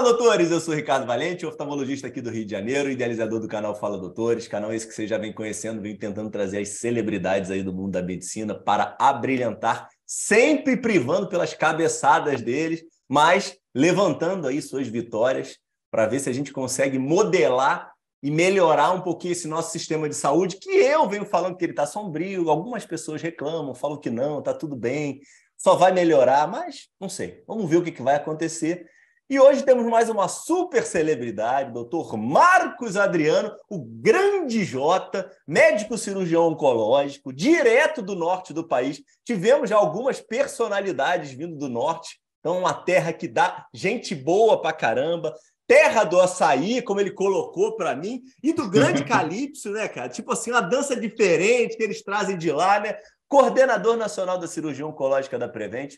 Fala, doutores! Eu sou Ricardo Valente, oftalmologista aqui do Rio de Janeiro, idealizador do canal Fala Doutores, canal esse que você já vem conhecendo, vem tentando trazer as celebridades aí do mundo da medicina para abrilhantar, sempre privando pelas cabeçadas deles, mas levantando aí suas vitórias para ver se a gente consegue modelar e melhorar um pouquinho esse nosso sistema de saúde, que eu venho falando que ele está sombrio, algumas pessoas reclamam, falam que não, está tudo bem, só vai melhorar, mas não sei, vamos ver o que vai acontecer. E hoje temos mais uma super celebridade, doutor Marcos Adriano, o grande Jota, médico cirurgião oncológico, direto do norte do país. Tivemos já algumas personalidades vindo do norte, então uma terra que dá gente boa pra caramba, terra do açaí, como ele colocou para mim, e do grande Calypso, né, cara? Tipo assim, uma dança diferente que eles trazem de lá, né? Coordenador nacional da cirurgia oncológica da Prevent,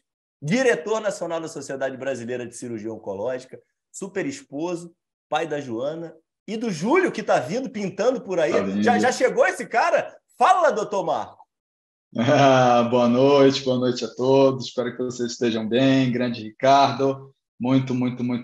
diretor nacional da Sociedade Brasileira de Cirurgia Oncológica, super esposo, pai da Joana e do Júlio, que está vindo, pintando por aí. Já chegou esse cara? Fala, doutor Marco. Boa noite a todos. Espero que vocês estejam bem. Grande Ricardo, muito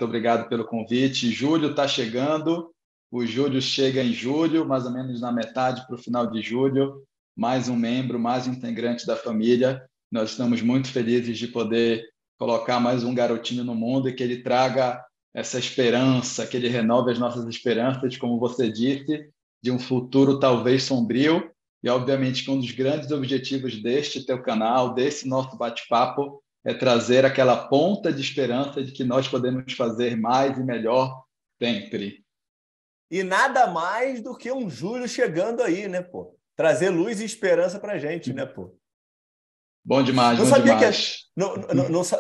obrigado pelo convite. Júlio está chegando. O Júlio chega em julho, mais ou menos na metade para o final de julho. Mais um membro, mais um integrante da família. Nós estamos muito felizes de poder colocar mais um garotinho no mundo e que ele traga essa esperança, que ele renove as nossas esperanças, como você disse, de um futuro talvez sombrio. E, obviamente, que um dos grandes objetivos deste teu canal, desse nosso bate-papo, é trazer aquela ponta de esperança de que nós podemos fazer mais e melhor sempre. E nada mais do que um Júlio chegando aí, né, pô? Trazer luz e esperança pra gente, né, pô? Bom demais, Não bom sabia que, demais.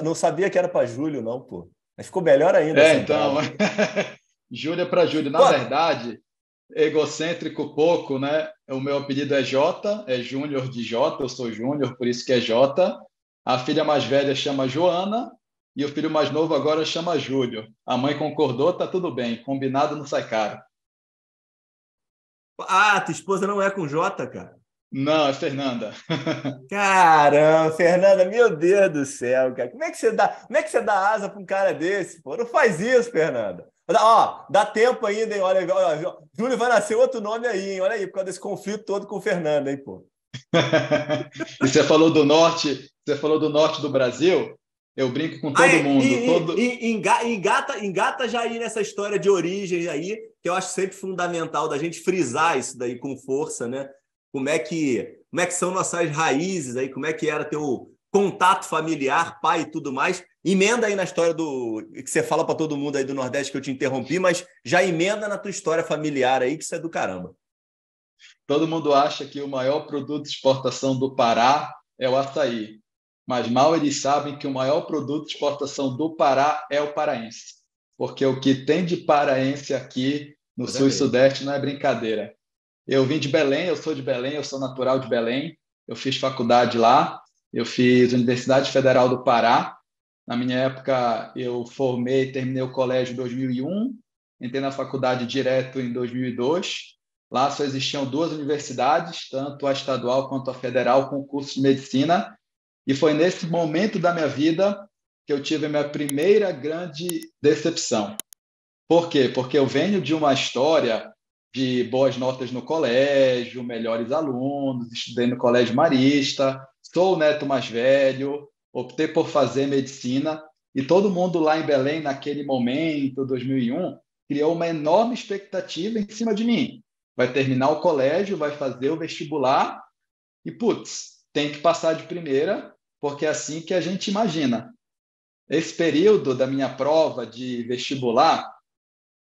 não sabia que era para Júlio, não, pô. Mas ficou melhor ainda essa Então, entrada. Júlio para Júlio. Na Pô, verdade, egocêntrico pouco, né? O meu apelido é Jota, é Júnior de Jota, eu sou Júnior, por isso que é Jota. A filha mais velha chama Joana e o filho mais novo agora chama Júlio. A mãe concordou, tá tudo bem, combinado não sai caro. tua esposa não é com J, cara. Não, é Fernanda. Caramba, Fernanda, meu Deus do céu, cara. Como é que você dá asa para um cara desse, pô? Não faz isso, Fernanda. Ó, dá tempo ainda, hein? Olha, Júlio vai nascer outro nome aí, hein? Olha aí, por causa desse conflito todo com o Fernanda, hein, pô? E você falou do norte do Brasil. Eu brinco com Ah, todo é, mundo, engata já aí nessa história de origem aí, que eu acho sempre fundamental da gente frisar isso daí com força, né? Como é que são nossas raízes aí, como é que era teu contato familiar, pai e tudo mais. Emenda aí na história do que você fala para todo mundo aí do Nordeste que eu te interrompi, mas já emenda na tua história familiar aí que isso é do caramba. todo mundo acha que o maior produto de exportação do Pará é o açaí. Mas mal eles sabem que o maior produto de exportação do Pará é o paraense. Porque o que tem de paraense aqui no sul e Exatamente. sudeste não é brincadeira. Eu vim de Belém, eu sou de Belém, eu sou natural de Belém. Eu fiz faculdade lá, eu fiz Universidade Federal do Pará. Na minha época, eu formei, terminei o colégio em 2001, entrei na faculdade direto em 2002. Lá só existiam duas universidades, tanto a estadual quanto a federal, com curso de medicina. E foi nesse momento da minha vida que eu tive a minha primeira grande decepção. Por quê? Porque eu venho de uma história de boas notas no colégio, melhores alunos, estudei no colégio marista, sou o neto mais velho, optei por fazer medicina e todo mundo lá em Belém, naquele momento, 2001, criou uma enorme expectativa em cima de mim. Vai terminar o colégio, vai fazer o vestibular e, putz, tem que passar de primeira, porque é assim que a gente imagina. Esse período da minha prova de vestibular,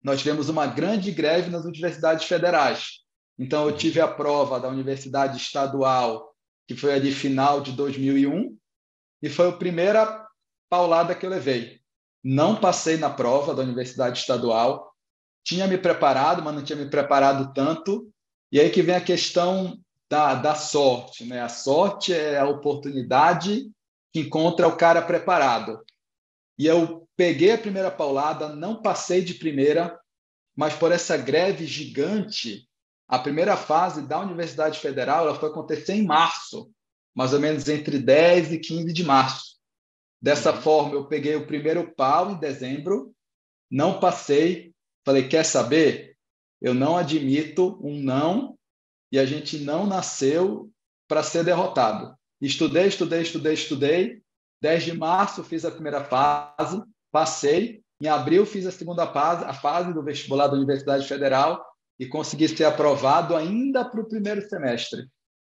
nós tivemos uma grande greve nas universidades federais. Então, eu tive a prova da Universidade Estadual, que foi ali final de 2001, e foi a primeira paulada que eu levei. Não passei na prova da Universidade Estadual, tinha me preparado, mas não tinha me preparado tanto. E aí que vem a questão da sorte, né? A sorte é a oportunidade que encontra o cara preparado. E eu peguei a primeira paulada, não passei de primeira, mas por essa greve gigante, a primeira fase da Universidade Federal ela foi acontecer em março, mais ou menos entre 10 e 15 de março. Dessa forma, eu peguei o primeiro pau em dezembro não passei. Falei, quer saber? Eu não admito um não e a gente não nasceu para ser derrotado. Estudei. 10 de março fiz a primeira fase, passei. Em abril fiz a segunda fase, a fase do vestibular da Universidade Federal e consegui ser aprovado ainda para o primeiro semestre.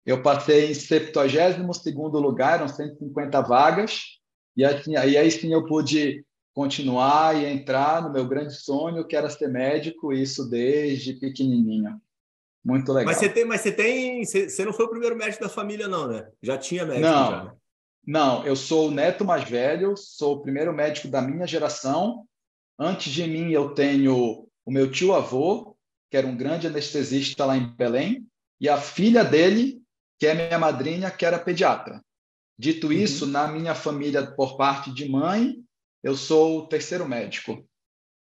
Eu passei em 72º lugar, eram 150 vagas, e aí sim eu pude continuar e entrar no meu grande sonho, que era ser médico, isso desde pequenininho. Muito Mas legal. você não foi o primeiro médico da família, não, né? Já tinha médico já, né? Não, não, eu sou o neto mais velho, sou o primeiro médico da minha geração. Antes de mim, eu tenho o meu tio-avô, que era um grande anestesista lá em Belém, e a filha dele, que é minha madrinha, que era pediatra. Dito isso, Uhum. na minha família, por parte de mãe, eu sou o terceiro médico.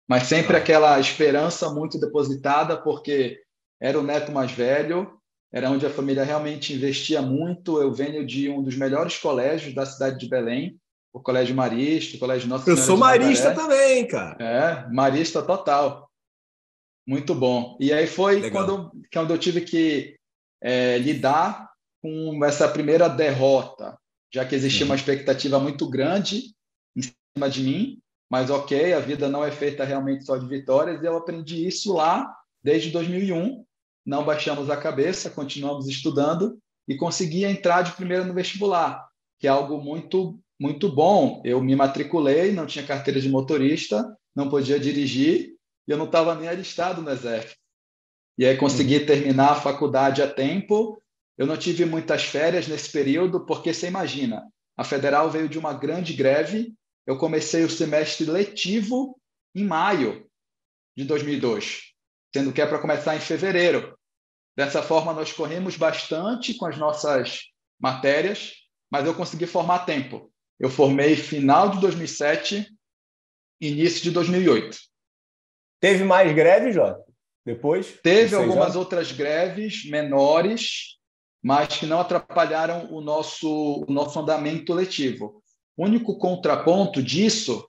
Mas sempre Tá. aquela esperança muito depositada, porque era o neto mais velho, era onde a família realmente investia muito. Eu venho de um dos melhores colégios da cidade de Belém, o Colégio Marista, o Colégio Nossa Eu Senhora sou de marista Nazaré. também, cara. Marista total. Muito bom. E aí foi Legal. quando eu tive que lidar com essa primeira derrota, já que existia uma Uhum. expectativa muito grande em cima de mim, mas ok, a vida não é feita realmente só de vitórias, e eu aprendi isso lá desde 2001. Não baixamos a cabeça, continuamos estudando e consegui entrar de primeira no vestibular, que é algo muito, muito bom. Eu me matriculei, não tinha carteira de motorista, não podia dirigir, e eu não estava nem alistado no Exército. E aí consegui Uhum. terminar a faculdade a tempo. Eu não tive muitas férias nesse período, porque você imagina, a Federal veio de uma grande greve. Eu comecei o semestre letivo em maio de 2002, sendo que é para começar em fevereiro. Dessa forma, nós corremos bastante com as nossas matérias, mas eu consegui formar a tempo. Eu formei final de 2007, início de 2008. Teve mais greve, Jota? Depois dos Teve 6 anos? algumas outras greves menores, mas que não atrapalharam o nosso andamento letivo. O único contraponto disso,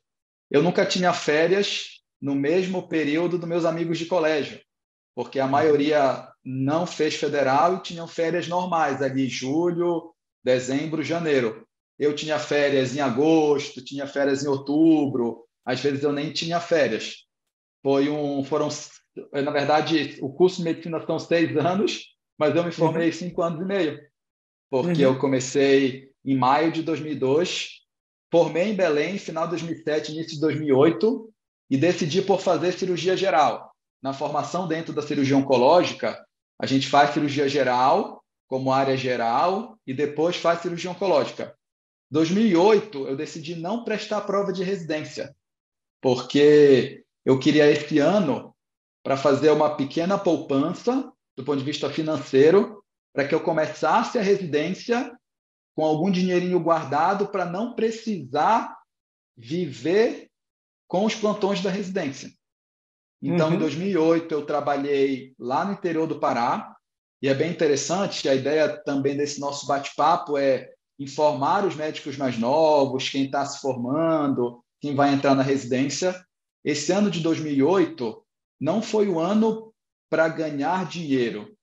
eu nunca tinha férias no mesmo período dos meus amigos de colégio, porque a Uhum. maioria não fez federal e tinham férias normais, ali julho, dezembro, janeiro. Eu tinha férias em agosto, tinha férias em outubro, às vezes eu nem tinha férias. Foram, na verdade, o curso de medicina são 6 anos, mas eu me formei em Uhum. 5 anos e meio, porque eu Uhum. comecei em maio de 2002, formei em Belém, final de 2007, início de 2008, e decidi por fazer cirurgia geral. Na formação dentro da cirurgia oncológica, a gente faz cirurgia geral, como área geral, e depois faz cirurgia oncológica. Em 2008, eu decidi não prestar a prova de residência, porque eu queria esse ano para fazer uma pequena poupança do ponto de vista financeiro, para que eu começasse a residência com algum dinheirinho guardado para não precisar viver com os plantões da residência. Então, em Uhum. 2008, eu trabalhei lá no interior do Pará, e é bem interessante, a ideia também desse nosso bate-papo é informar os médicos mais novos, quem está se formando, quem vai entrar na residência. Esse ano de 2008 não foi o ano para ganhar dinheiro,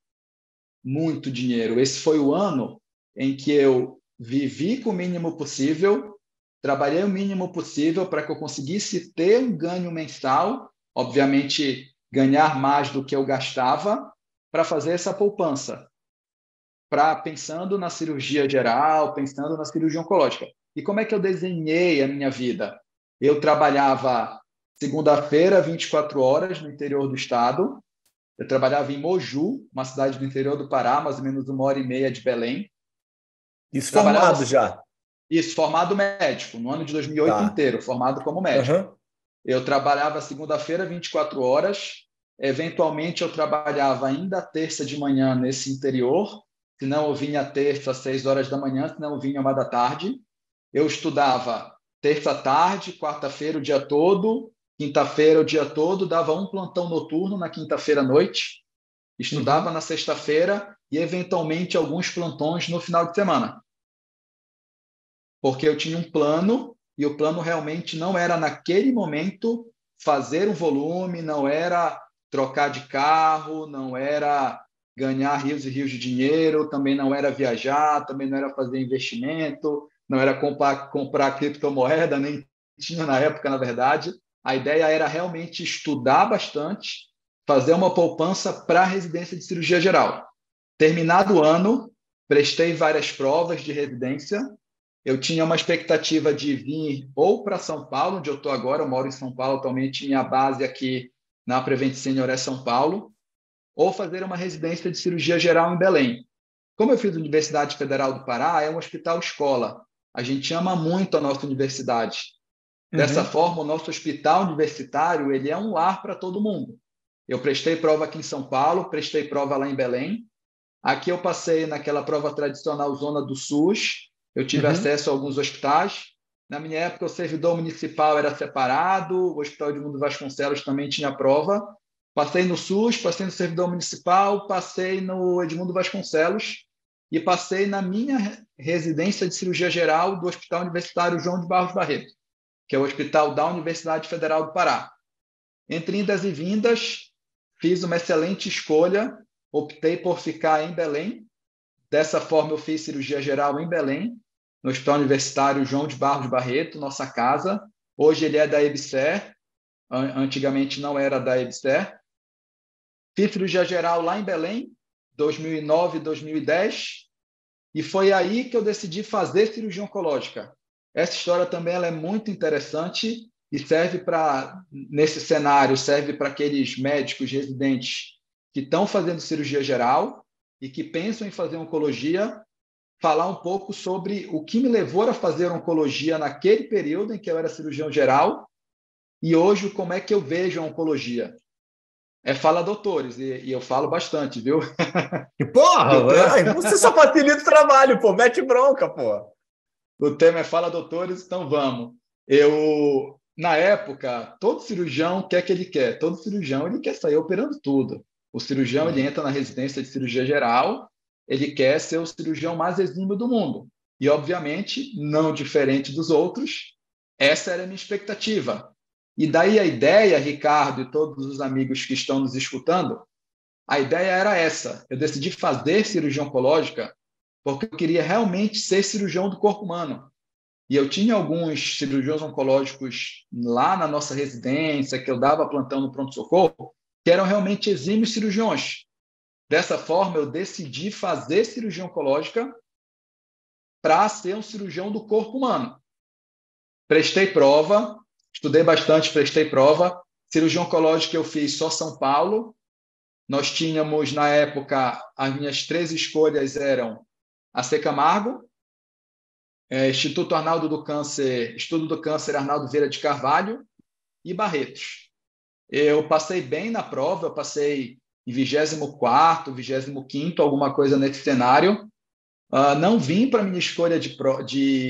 muito dinheiro. Esse foi o ano em que eu vivi com o mínimo possível, trabalhei o mínimo possível para que eu conseguisse ter um ganho mensal, obviamente ganhar mais do que eu gastava, para fazer essa poupança, pensando na cirurgia geral, pensando na cirurgia oncológica. E como é que eu desenhei a minha vida? Eu trabalhava segunda-feira, 24 horas no interior do estado. Eu trabalhava em Moju, uma cidade do interior do Pará, mais ou menos 1h30 de Belém. Isso Trabalhava formado já. isso, formado médico, no ano de 2008 Tá. inteiro, formado como médico. Aham. Eu trabalhava segunda-feira, 24 horas. Eventualmente, eu trabalhava ainda terça de manhã nesse interior. Se não, eu vinha terça às 6 horas da manhã, se não, eu vinha 1 da tarde. Eu estudava terça à tarde, quarta-feira o dia todo, quinta-feira o dia todo, dava um plantão noturno na quinta-feira à noite, estudava Uhum. na sexta-feira e, eventualmente, alguns plantões no final de semana, porque eu tinha um plano e o plano realmente não era, naquele momento, fazer um volume, não era trocar de carro, não era ganhar rios e rios de dinheiro, também não era viajar, também não era fazer investimento, não era comprar criptomoeda, nem tinha na época, na verdade. A ideia era realmente estudar bastante, fazer uma poupança para a residência de cirurgia geral. Terminado o ano, prestei várias provas de residência. Eu tinha uma expectativa de vir ou para São Paulo, onde eu estou agora, eu moro em São Paulo atualmente, minha base aqui na Prevent Senior é São Paulo, ou fazer uma residência de cirurgia geral em Belém. Como eu fiz a Universidade Federal do Pará, é um hospital-escola. A gente ama muito a nossa universidade. Dessa forma, o nosso hospital universitário ele é um lar para todo mundo. Eu prestei prova aqui em São Paulo, prestei prova lá em Belém. Aqui eu passei naquela prova tradicional Zona do SUS, eu tive acesso a alguns hospitais. Na minha época, o servidor municipal era separado, o Hospital Edmundo Vasconcelos também tinha prova. Passei no SUS, passei no servidor municipal, passei no Edmundo Vasconcelos e passei na minha residência de cirurgia geral do Hospital Universitário João de Barros Barreto, que é o hospital da Universidade Federal do Pará. Entre indas e vindas, fiz uma excelente escolha, optei por ficar em Belém. Dessa forma, eu fiz cirurgia geral em Belém, no Hospital Universitário João de Barros Barreto, nossa casa. Hoje ele é da EBSER, antigamente não era da EBSER. Fiz cirurgia geral lá em Belém, 2009, 2010, e foi aí que eu decidi fazer cirurgia oncológica. Essa história também ela é muito interessante e serve para, nesse cenário, serve para aqueles médicos residentes que estão fazendo cirurgia geral e que pensam em fazer oncologia, falar um pouco sobre o que me levou a fazer oncologia naquele período em que eu era cirurgião geral e hoje como é que eu vejo a oncologia. É Fala Doutores, e eu falo bastante, viu? Que porra, você só facilita o trabalho, pô, mete bronca, pô. O tema é Fala Doutores, então vamos. Na época, todo cirurgião quer que ele quer, todo cirurgião ele quer sair operando tudo. O cirurgião ele entra na residência de cirurgia geral, ele quer ser o cirurgião mais exímio do mundo. E, obviamente, não diferente dos outros, essa era a minha expectativa. E daí a ideia, Ricardo e todos os amigos que estão nos escutando, a ideia era essa. Eu decidi fazer cirurgia oncológica porque eu queria realmente ser cirurgião do corpo humano. E eu tinha alguns cirurgiões oncológicos lá na nossa residência, que eu dava plantão no pronto-socorro, que eram realmente exímios cirurgiões. Dessa forma, eu decidi fazer cirurgia oncológica para ser um cirurgião do corpo humano. Prestei prova, estudei bastante, prestei prova. Cirurgia oncológica eu fiz só São Paulo. Nós tínhamos, na época, as minhas 3 escolhas eram AC Camargo, Instituto Arnaldo do Câncer, Estudo do Câncer Arnaldo Vieira de Carvalho e Barretos. Eu passei bem na prova, eu passei em 24º, 25º, alguma coisa nesse cenário. Não vim para minha escolha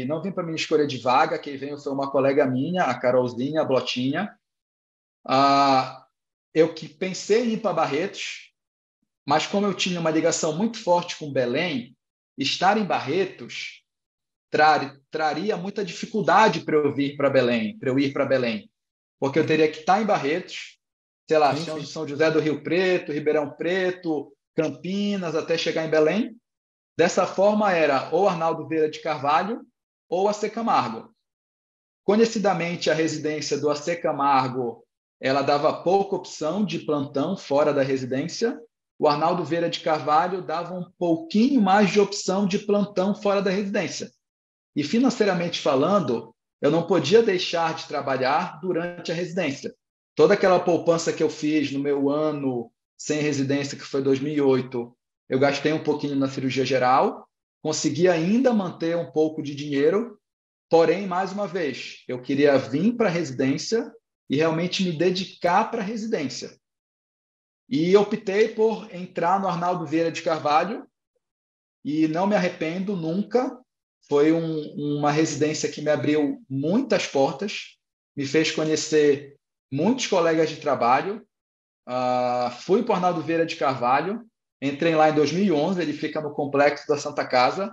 não vim para minha escolha de vaga, quem veio foi uma colega minha, a Carolzinha, a Blotinha. Eu que pensei em ir para Barretos, mas como eu tinha uma ligação muito forte com Belém, estar em Barretos traria muita dificuldade para eu ir para Belém, porque eu teria que estar em Barretos, sei lá, São José do Rio Preto, Ribeirão Preto, Campinas, até chegar em Belém. Dessa forma, era ou Arnaldo Vieira de Carvalho ou AC Camargo. Conhecidamente, a residência do AC Camargo ela dava pouca opção de plantão fora da residência. O Arnaldo Vieira de Carvalho dava um pouquinho mais de opção de plantão fora da residência. E financeiramente falando, eu não podia deixar de trabalhar durante a residência. Toda aquela poupança que eu fiz no meu ano sem residência, que foi 2008, eu gastei um pouquinho na cirurgia geral, consegui ainda manter um pouco de dinheiro, porém, mais uma vez, eu queria vir para a residência e realmente me dedicar para a residência. E optei por entrar no Arnaldo Vieira de Carvalho e não me arrependo nunca. Foi uma residência que me abriu muitas portas, me fez conhecer muitos colegas de trabalho. Fui para o Arnaldo Vieira de Carvalho, entrei lá em 2011, ele fica no Complexo da Santa Casa,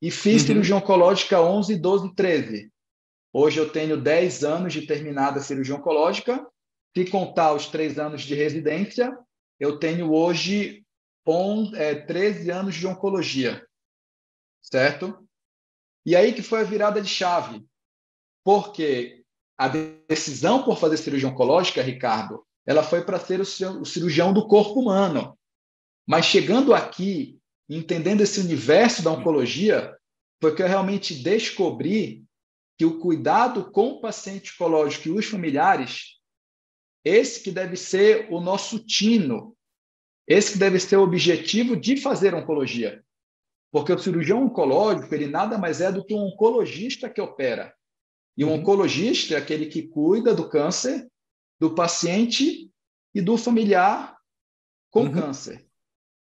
e fiz cirurgia oncológica 11, 12, 13. Hoje eu tenho 10 anos de terminada a cirurgia oncológica Se contar os 3 anos de residência, eu tenho hoje 13 anos de oncologia, certo? E aí que foi a virada de chave, porque a decisão por fazer cirurgia oncológica, Ricardo, ela foi para ser o cirurgião do corpo humano. Mas chegando aqui, entendendo esse universo da oncologia, foi que eu realmente descobri que o cuidado com o paciente oncológico e os familiares, esse que deve ser o nosso tino, esse que deve ser o objetivo de fazer oncologia. Porque o cirurgião oncológico, ele nada mais é do que um oncologista que opera. E o oncologista é aquele que cuida do câncer, do paciente e do familiar com câncer.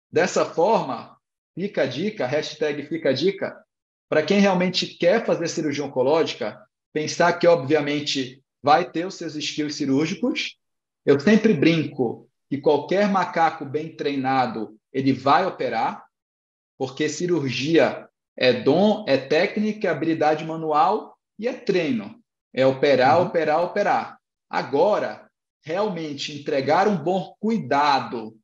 Dessa forma, fica a dica, hashtag fica a dica, para quem realmente quer fazer cirurgia oncológica, pensar que, obviamente, vai ter os seus skills cirúrgicos. Eu sempre brinco que qualquer macaco bem treinado, ele vai operar, porque cirurgia é dom, é técnica, é habilidade manual e é treino. É operar, operar, operar. Agora, realmente entregar um bom cuidado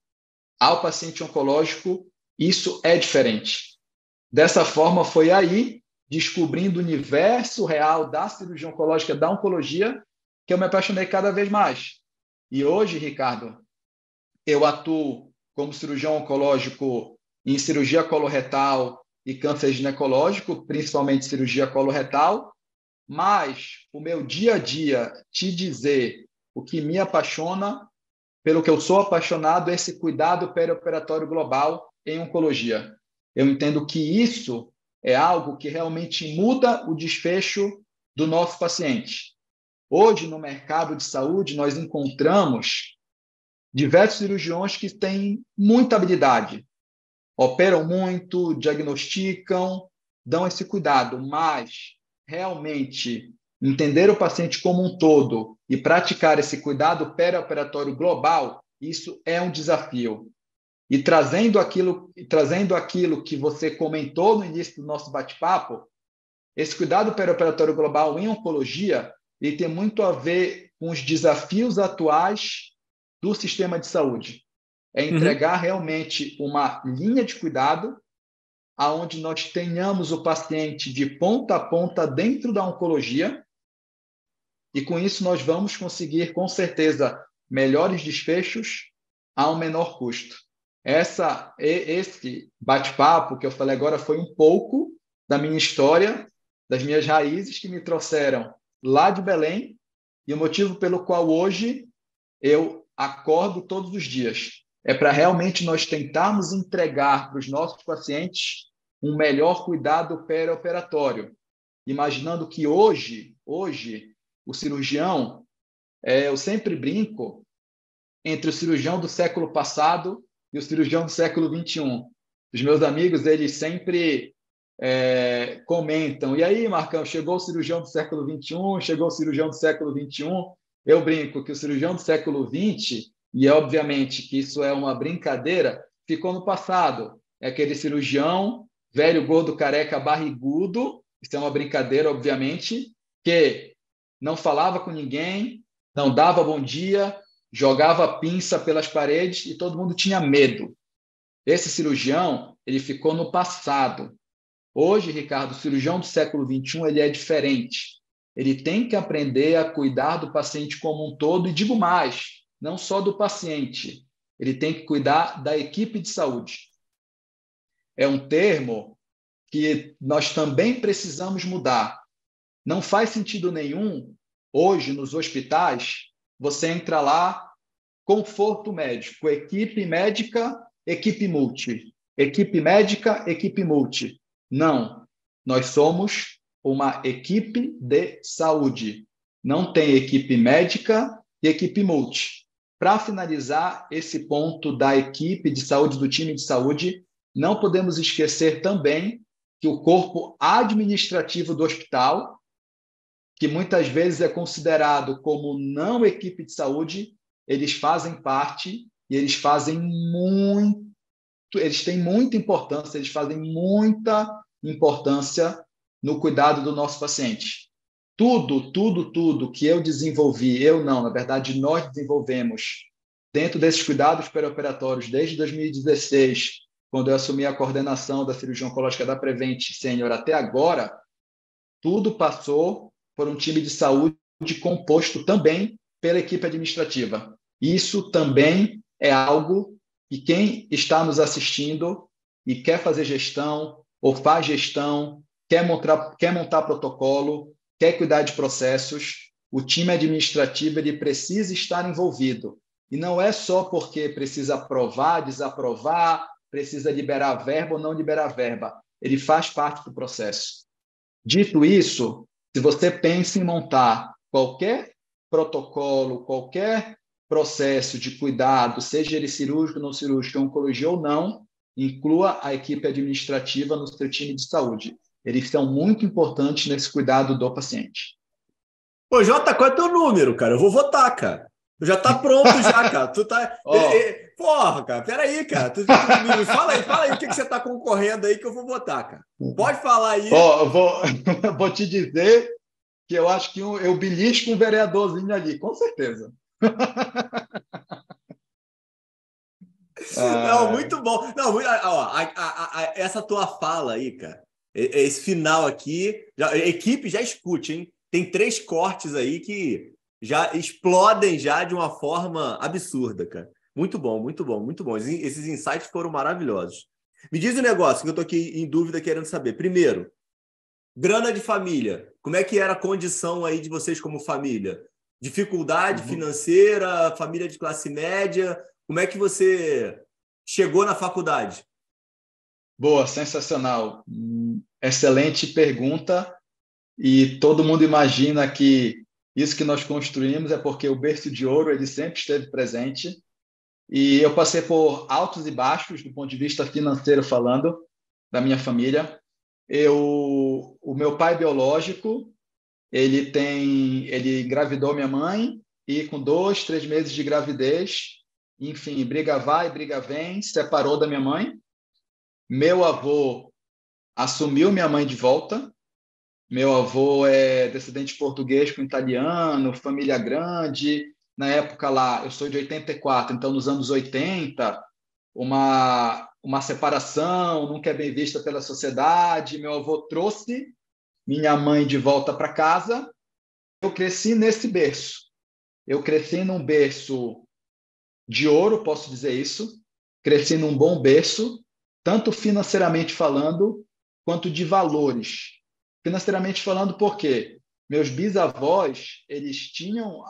ao paciente oncológico, isso é diferente. Dessa forma, foi aí, descobrindo o universo real da cirurgia oncológica, da oncologia, que eu me apaixonei cada vez mais. E hoje, Ricardo, eu atuo como cirurgião oncológico em cirurgia coloretal e câncer ginecológico, principalmente cirurgia coloretal, mas o meu dia a dia, te dizer o que me apaixona, pelo que eu sou apaixonado, é esse cuidado perioperatório global em oncologia. Eu entendo que isso é algo que realmente muda o desfecho do nosso paciente. Hoje, no mercado de saúde, nós encontramos diversos cirurgiões que têm muita habilidade, operam muito, diagnosticam, dão esse cuidado, mas realmente entender o paciente como um todo e praticar esse cuidado perioperatório global, isso é um desafio. E trazendo aquilo que você comentou no início do nosso bate-papo, esse cuidado perioperatório global em oncologia, ele tem muito a ver com os desafios atuais do sistema de saúde. É entregar realmente uma linha de cuidado aonde nós tenhamos o paciente de ponta a ponta dentro da oncologia, e com isso nós vamos conseguir, com certeza, melhores desfechos a um menor custo. Esse bate-papo que eu falei agora foi um pouco da minha história, das minhas raízes que me trouxeram lá de Belém, e o motivo pelo qual hoje eu acordo todos os dias. É para realmente nós tentarmos entregar para os nossos pacientes um melhor cuidado perioperatório. Imaginando que hoje o cirurgião, eu sempre brinco entre o cirurgião do século passado e o cirurgião do século XXI. Os meus amigos, eles sempre comentam, e aí, Marcão, chegou o cirurgião do século XXI, chegou o cirurgião do século XXI. Eu brinco que o cirurgião do século XX, e obviamente que isso é uma brincadeira, ficou no passado. É aquele cirurgião, velho, gordo, careca, barrigudo, isso é uma brincadeira, obviamente, que não falava com ninguém, não dava bom dia, jogava pinça pelas paredes e todo mundo tinha medo. Esse cirurgião, ele ficou no passado. Hoje, Ricardo, o cirurgião do século XXI, ele é diferente. Ele tem que aprender a cuidar do paciente como um todo, e digo mais, não só do paciente, ele tem que cuidar da equipe de saúde. É um termo que nós também precisamos mudar. Não faz sentido nenhum, hoje, nos hospitais, você entra lá, conforto médico, equipe médica, equipe multi. Equipe médica, equipe multi. Não, nós somos uma equipe de saúde. Não tem equipe médica e equipe multi. Para finalizar esse ponto da equipe de saúde, do time de saúde, não podemos esquecer também que o corpo administrativo do hospital, que muitas vezes é considerado como não equipe de saúde, eles fazem parte e eles fazem muito, eles têm muita importância, eles fazem muita importância no cuidado do nosso paciente. tudo que eu desenvolvi, eu não, na verdade, nós desenvolvemos dentro desses cuidados perioperatórios desde 2016, quando eu assumi a coordenação da cirurgia oncológica da Prevent Senior até agora, tudo passou por um time de saúde composto também pela equipe administrativa. Isso também é algo que quem está nos assistindo e quer fazer gestão ou faz gestão, quer montar protocolo, quer cuidar de processos, o time administrativo ele precisa estar envolvido. E não é só porque precisa aprovar, desaprovar, precisa liberar verba ou não liberar verba. Ele faz parte do processo. Dito isso, se você pensa em montar qualquer protocolo, qualquer processo de cuidado, seja ele cirúrgico, não cirúrgico, oncologia ou não, inclua a equipe administrativa no seu time de saúde. Eles são muito importantes nesse cuidado do paciente. Pô, Jota, qual é o teu número, cara? Eu vou votar, cara. Tu já tá pronto já, cara. Tu tá... Porra, cara, peraí, cara. Me fala aí o que você tá concorrendo aí que eu vou votar, cara. Pode falar aí. Vou te dizer que eu acho que eu belisco um vereadorzinho ali, com certeza. Não, muito bom. Não, ó, essa tua fala aí, cara, esse final aqui, a equipe já escute, hein? Tem 3 cortes aí que já explodem já de uma forma absurda, cara. Muito bom, muito bom, muito bom. Esses insights foram maravilhosos. Me diz um negócio que eu tô aqui em dúvida querendo saber. Primeiro, grana de família. Como é que era a condição aí de vocês como família? Dificuldade financeira, família de classe média? Como é que você chegou na faculdade? Boa, sensacional. Excelente pergunta. E todo mundo imagina que isso que nós construímos é porque o berço de ouro ele sempre esteve presente. E eu passei por altos e baixos do ponto de vista financeiro falando da minha família. O meu pai biológico, ele engravidou minha mãe e com 2, 3 meses de gravidez, enfim, briga vai, briga vem, separou da minha mãe. Meu avô assumiu minha mãe de volta. Meu avô é descendente português com italiano, família grande. Na época lá, eu sou de 84, então nos anos 80, uma separação nunca é bem vista pela sociedade. Meu avô trouxe minha mãe de volta para casa. Eu cresci nesse berço. Eu cresci num berço de ouro, posso dizer isso. Cresci num bom berço, tanto financeiramente falando, quanto de valores. Financeiramente falando, por quê? Meus bisavós, eles tinham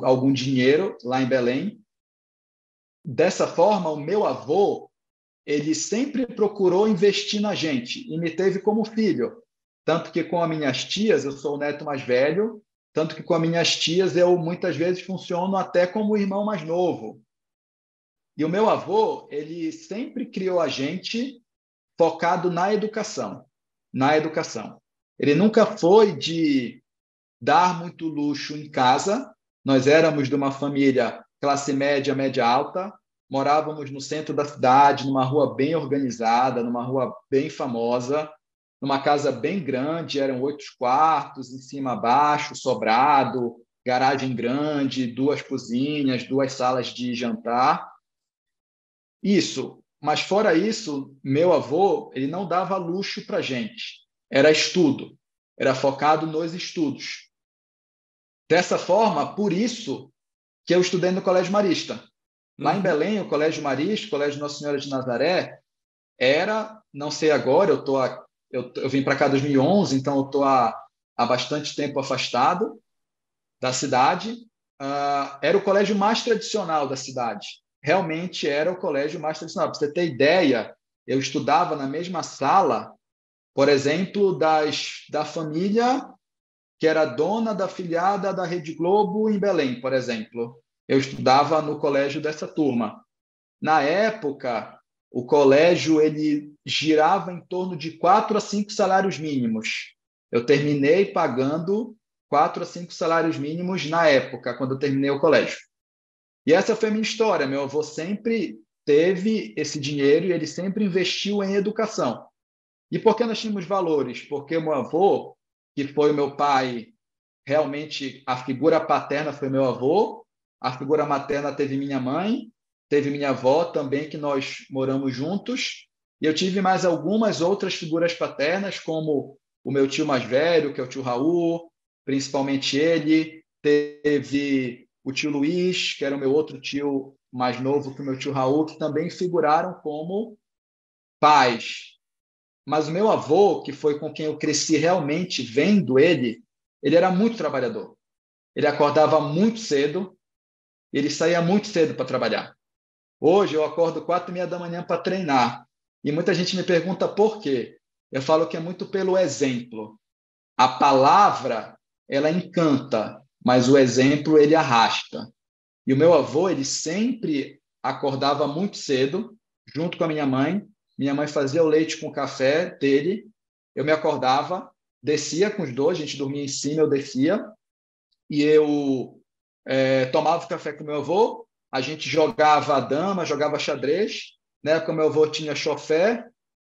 algum dinheiro lá em Belém. Dessa forma, o meu avô, ele sempre procurou investir na gente e me teve como filho. Tanto que com as minhas tias, eu sou o neto mais velho, tanto que com as minhas tias eu muitas vezes funciono até como o irmão mais novo. E o meu avô, ele sempre criou a gente focado na educação, na educação. Ele nunca foi de dar muito luxo em casa. Nós éramos de uma família classe média, média alta, morávamos no centro da cidade, numa rua bem organizada, numa rua bem famosa, numa casa bem grande, eram 8 quartos, em cima abaixo, sobrado, garagem grande, 2 cozinhas, 2 salas de jantar. Isso, mas fora isso, meu avô, ele não dava luxo para gente. Era estudo, era focado nos estudos. Dessa forma, por isso que eu estudei no Colégio Marista. Lá em Belém, o Colégio Marista, o Colégio Nossa Senhora de Nazaré, era, não sei agora, eu vim para cá em 2011, então eu estou há bastante tempo afastado da cidade. Era o colégio mais tradicional da cidade. Realmente era o colégio mais tradicional. Para você ter ideia, eu estudava na mesma sala, por exemplo, da família que era dona da afiliada da Rede Globo em Belém, por exemplo. Eu estudava no colégio dessa turma. Na época, o colégio ele girava em torno de 4 a 5 salários mínimos. Eu terminei pagando 4 a 5 salários mínimos na época, quando eu terminei o colégio. E essa foi a minha história. Meu avô sempre teve esse dinheiro e ele sempre investiu em educação. E por que nós tínhamos valores? Porque o meu avô, que foi o meu pai realmente a figura paterna foi meu avô, a figura materna teve minha mãe, teve minha avó também, que nós moramos juntos, e eu tive mais algumas outras figuras paternas, como o meu tio mais velho, que é o tio Raul, principalmente ele, teve o tio Luiz, que era o meu outro tio mais novo que o meu tio Raul, que também figuraram como pais. Mas o meu avô, que foi com quem eu cresci realmente vendo ele era muito trabalhador. Ele acordava muito cedo, ele saía muito cedo para trabalhar. Hoje eu acordo 4:30 da manhã para treinar. E muita gente me pergunta por quê. Eu falo que é muito pelo exemplo. A palavra, ela encanta, mas o exemplo, ele arrasta. E o meu avô, ele sempre acordava muito cedo, junto com a minha mãe. Minha mãe fazia o leite com o café dele. Eu me acordava, descia com os dois, a gente dormia em cima, eu descia. E eu tomava café com meu avô, a gente jogava dama, jogava xadrez. Na época, meu avô tinha chofé,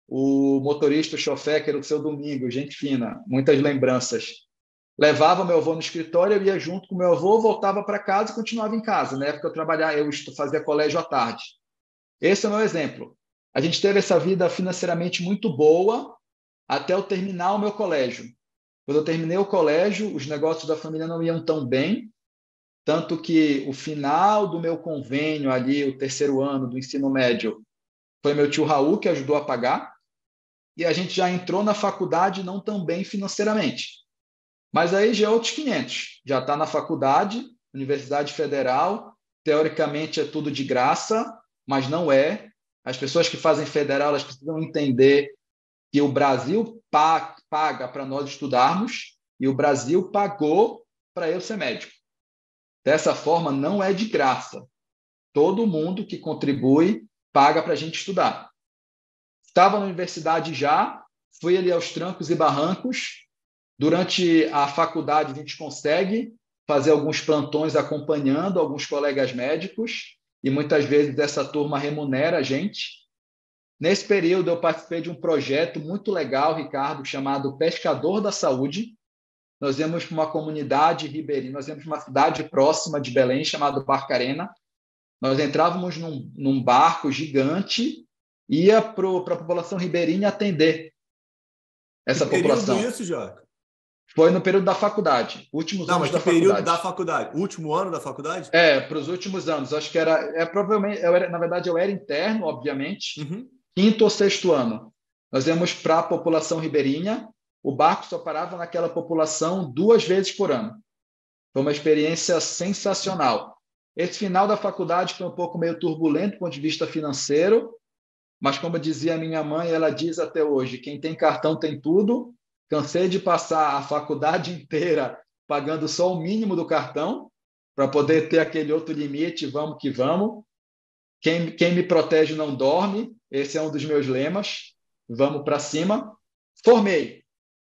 o motorista, o chofé, que era o seu Domingo, gente fina, muitas lembranças. Levava meu avô no escritório, eu ia junto com meu avô, voltava para casa e continuava em casa. Na época, eu trabalhava, eu fazia colégio à tarde. Esse é o meu exemplo. A gente teve essa vida financeiramente muito boa até eu terminar o meu colégio. Quando eu terminei o colégio, os negócios da família não iam tão bem, tanto que o final do meu convênio ali, o terceiro ano do ensino médio, foi meu tio Raul que ajudou a pagar, e a gente já entrou na faculdade não tão bem financeiramente. Mas aí já é outros 500. Já está na faculdade, Universidade Federal, teoricamente é tudo de graça, mas não é. As pessoas que fazem federal, elas precisam entender que o Brasil paga para nós estudarmos e o Brasil pagou para eu ser médico. Dessa forma, não é de graça. Todo mundo que contribui paga para a gente estudar. Estava na universidade já, fui ali aos trancos e barrancos. Durante a faculdade, a gente consegue fazer alguns plantões acompanhando alguns colegas médicos e muitas vezes essa turma remunera a gente. Nesse período, eu participei de um projeto muito legal, Ricardo, chamado Pescador da Saúde. Nós íamos para uma comunidade ribeirinha, nós íamos para uma cidade próxima de Belém, chamada Barcarena. Nós entrávamos num barco gigante, ia para a população ribeirinha atender essa Que período população. isso, Joca? Foi no período da faculdade, últimos anos da faculdade. Não, mas que período da faculdade? Último ano da faculdade? Para os últimos anos. Acho que provavelmente, na verdade, eu era interno, obviamente, quinto ou sexto ano. Nós íamos para a população ribeirinha, o barco só parava naquela população 2 vezes por ano. Foi uma experiência sensacional. Esse final da faculdade foi um pouco meio turbulento do ponto de vista financeiro, mas como dizia a minha mãe, ela diz até hoje, quem tem cartão tem tudo. Cansei de passar a faculdade inteira pagando só o mínimo do cartão para poder ter aquele outro limite, vamos que vamos. Quem me protege não dorme, esse é um dos meus lemas, vamos para cima. Formei.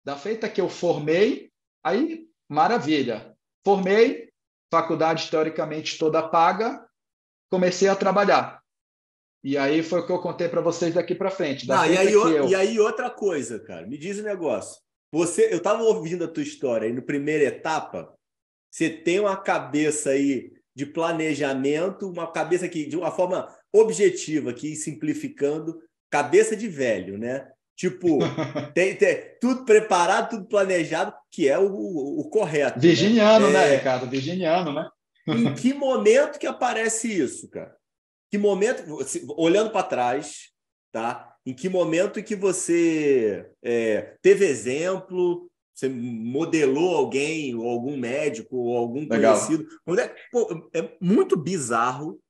Da feita que eu formei, aí maravilha. Formei, faculdade teoricamente toda paga, comecei a trabalhar. E aí foi o que eu contei para vocês daqui para frente. E aí outra coisa, cara, me diz o negócio. Eu estava ouvindo a tua história aí no primeira etapa, você tem uma cabeça aí de planejamento, uma cabeça aqui de uma forma objetiva, aqui simplificando, cabeça de velho, né? Tipo, tem tudo preparado, tudo planejado, que é o correto. Virginiano, né, Ricardo? Virginiano, né? Em que momento que aparece isso, cara? Que momento, olhando para trás, tá? Em que momento que você teve exemplo, você modelou alguém, ou algum médico, ou algum conhecido? É muito bizarro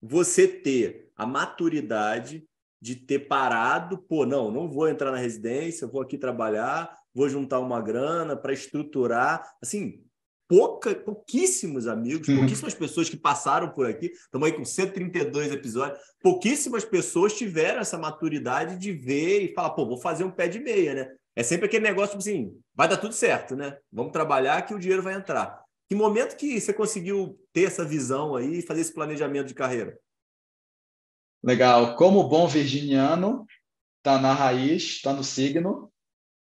você ter a maturidade de ter parado, não vou entrar na residência, vou aqui trabalhar, vou juntar uma grana para estruturar, assim, pouquíssimos amigos, pouquíssimas pessoas que passaram por aqui, estamos aí com 132 episódios, pouquíssimas pessoas tiveram essa maturidade de ver e falar, vou fazer um pé de meia, né? É sempre aquele negócio, tipo assim, vai dar tudo certo, né? Vamos trabalhar que o dinheiro vai entrar. Que momento que você conseguiu ter essa visão aí e fazer esse planejamento de carreira? Legal. Como bom virginiano, está na raiz, está no signo,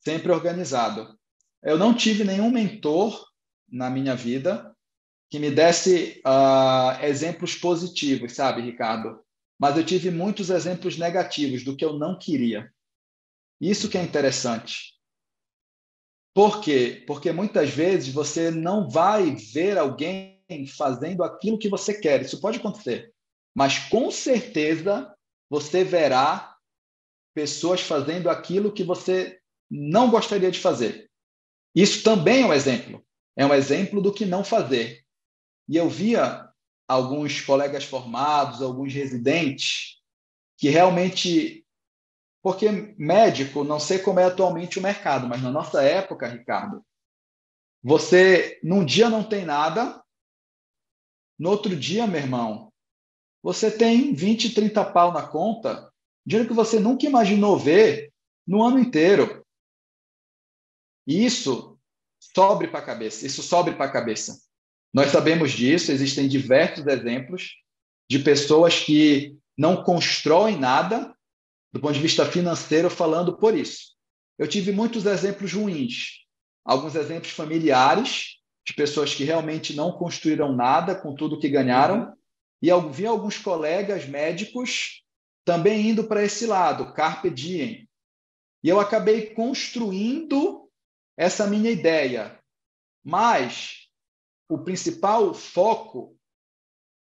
sempre organizado. Eu não tive nenhum mentor na minha vida que me desse exemplos positivos, sabe, Ricardo? Mas eu tive muitos exemplos negativos do que eu não queria. Isso que é interessante. Por quê? Porque muitas vezes você não vai ver alguém fazendo aquilo que você quer. Isso pode acontecer. Mas, com certeza, você verá pessoas fazendo aquilo que você não gostaria de fazer. Isso também é um exemplo. É um exemplo do que não fazer. E eu via alguns colegas formados, alguns residentes, que realmente... Porque médico, não sei como é atualmente o mercado, mas na nossa época, Ricardo, você num dia não tem nada, no outro dia, meu irmão, você tem 20, 30 pau na conta, dinheiro que você nunca imaginou ver no ano inteiro. E isso sobe para a cabeça, isso sobe para a cabeça. Nós sabemos disso, existem diversos exemplos de pessoas que não constroem nada do ponto de vista financeiro falando por isso. Eu tive muitos exemplos ruins, alguns exemplos familiares de pessoas que realmente não construíram nada com tudo que ganharam, e eu vi alguns colegas médicos também indo para esse lado, carpe diem. E eu acabei construindo essa minha ideia, mas o principal foco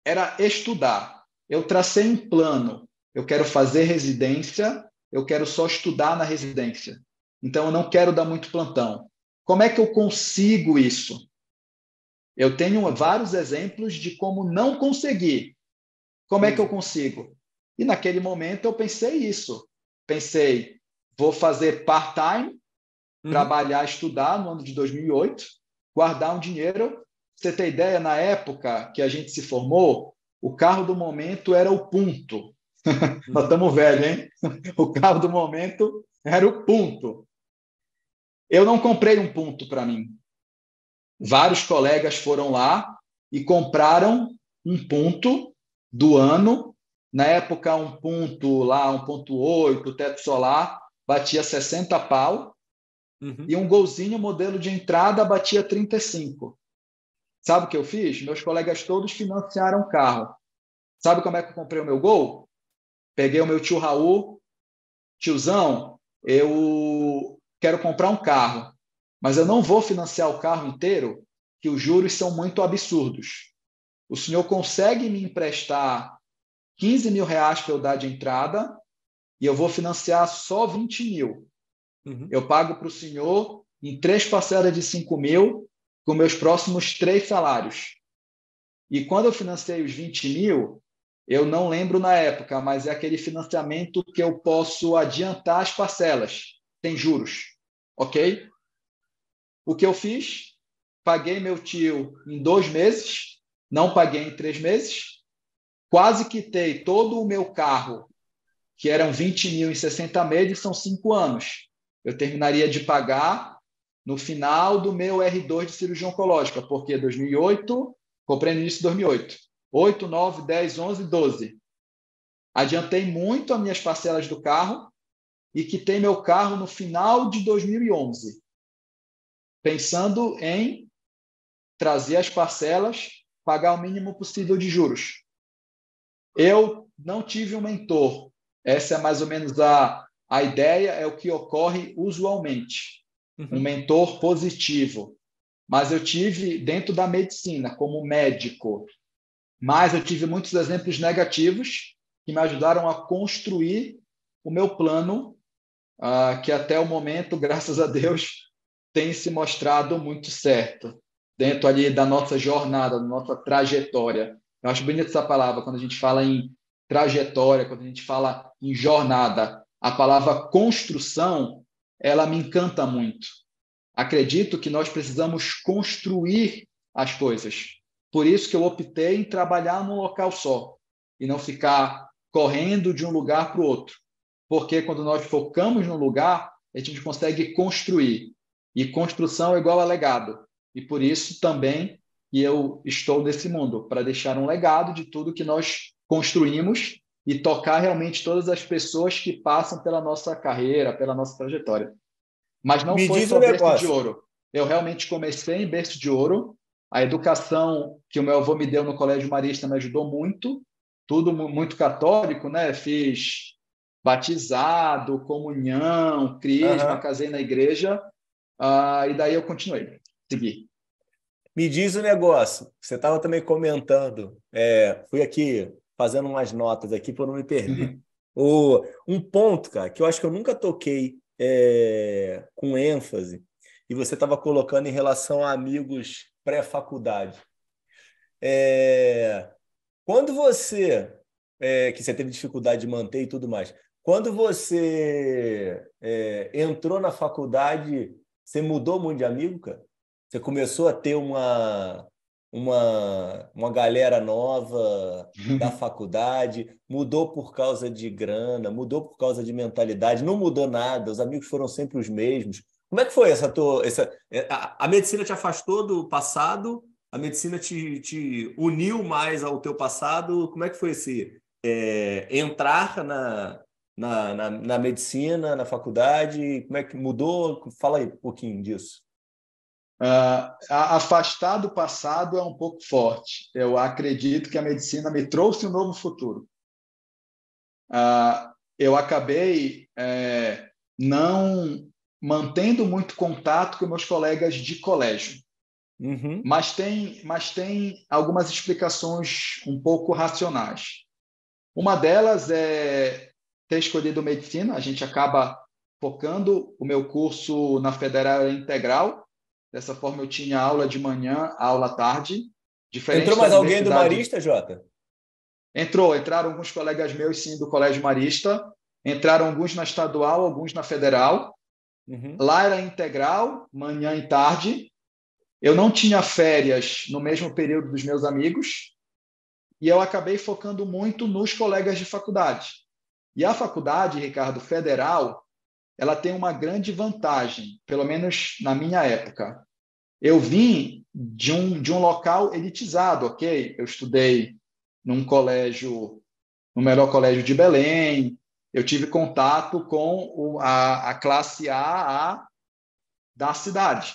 era estudar. Eu tracei um plano. Eu quero fazer residência, eu quero só estudar na residência. Então, eu não quero dar muito plantão. Como é que eu consigo isso? Eu tenho vários exemplos de como não conseguir. Como é que eu consigo? E naquele momento eu pensei isso. Pensei, vou fazer part-time, trabalhar, estudar no ano de 2008, guardar um dinheiro. Você tem ideia, na época que a gente se formou, o carro do momento era o Punto. Nós estamos velhos, hein? O carro do momento era o Punto. Eu não comprei um Punto para mim. Vários colegas foram lá e compraram um Punto do ano. Na época, um Punto lá, 1.8, teto solar, batia 60 pau. E um Golzinho, modelo de entrada, batia 35. Sabe o que eu fiz? Meus colegas todos financiaram o carro. Sabe como é que eu comprei o meu Gol? Peguei o meu tio Raul. Tiozão, eu quero comprar um carro, mas eu não vou financiar o carro inteiro, que os juros são muito absurdos. O senhor consegue me emprestar 15 mil reais para eu dar de entrada e eu vou financiar só 20 mil. Eu pago para o senhor em 3 parcelas de 5 mil com meus próximos 3 salários. E quando eu financei os 20 mil, eu não lembro na época, mas é aquele financiamento que eu posso adiantar as parcelas. Tem juros, ok? O que eu fiz? Paguei meu tio em 2 meses, não paguei em 3 meses, quase quitei todo o meu carro, que eram 20 mil em 60 meses, são 5 anos. Eu terminaria de pagar no final do meu R2 de cirurgia oncológica, porque 2008, comprei no início de 2008. 8, 9, 10, 11, 12. Adiantei muito as minhas parcelas do carro e quitei meu carro no final de 2011, pensando em trazer as parcelas, pagar o mínimo possível de juros. Eu não tive um mentor. Essa é mais ou menos a ideia, é o que ocorre usualmente. Um mentor positivo. Mas eu tive dentro da medicina, como médico. Mas eu tive muitos exemplos negativos que me ajudaram a construir o meu plano, que até o momento, graças a Deus, tem se mostrado muito certo, dentro ali da nossa jornada, da nossa trajetória. Eu acho bonita essa palavra, quando a gente fala em trajetória, quando a gente fala em jornada. A palavra construção, ela me encanta muito. Acredito que nós precisamos construir as coisas. Por isso que eu optei em trabalhar num local só e não ficar correndo de um lugar para o outro. Porque quando nós focamos num lugar, a gente consegue construir. E construção é igual a legado. E por isso também que eu estou nesse mundo, para deixar um legado de tudo que nós construímos e tocar realmente todas as pessoas que passam pela nossa carreira, pela nossa trajetória. Mas não Me foi diz um só berço de negócio. ouro. Eu realmente comecei em berço de ouro, A educação que o meu avô me deu no Colégio Marista me ajudou muito, tudo muito católico, né? Fiz batizado, comunhão, crisma, Aham. casei na igreja, e daí eu continuei, segui. Me diz o negócio. Você estava também comentando. Fui aqui fazendo umas notas aqui para não me perder. Um ponto, cara, que eu acho que eu nunca toquei com ênfase, e você estava colocando em relação a amigos pré-faculdade. É, Quando que você teve dificuldade de manter e tudo mais, quando você entrou na faculdade, você mudou muito de amigo, cara? Você começou a ter uma galera nova da faculdade, mudou por causa de grana, mudou por causa de mentalidade, não mudou nada, os amigos foram sempre os mesmos. Como é que foi a medicina te afastou do passado? A medicina te uniu mais ao teu passado? Como é que foi entrar na medicina, na faculdade? Como é que mudou? Fala aí um pouquinho disso. Afastar do passado é um pouco forte. Eu acredito que a medicina me trouxe um novo futuro. Eu acabei não mantendo muito contato com meus colegas de colégio. Uhum. Mas tem algumas explicações um pouco racionais. Uma delas é ter escolhido medicina. A gente acaba focando o meu curso na Federal Integral. Dessa forma, eu tinha aula de manhã, aula à tarde, Entrou diferente da mais alguém do universidade. Marista, Jota? Entraram alguns colegas meus, sim, do Colégio Marista. Entraram alguns na estadual, alguns na federal. Uhum. Lá era integral, manhã e tarde. Eu não tinha férias no mesmo período dos meus amigos e eu acabei focando muito nos colegas de faculdade. E a faculdade, Ricardo, federal, ela tem uma grande vantagem, pelo menos na minha época. Eu vim de um local elitizado, ok? Eu estudei num colégio, no melhor colégio de Belém, eu tive contato com a classe A da cidade.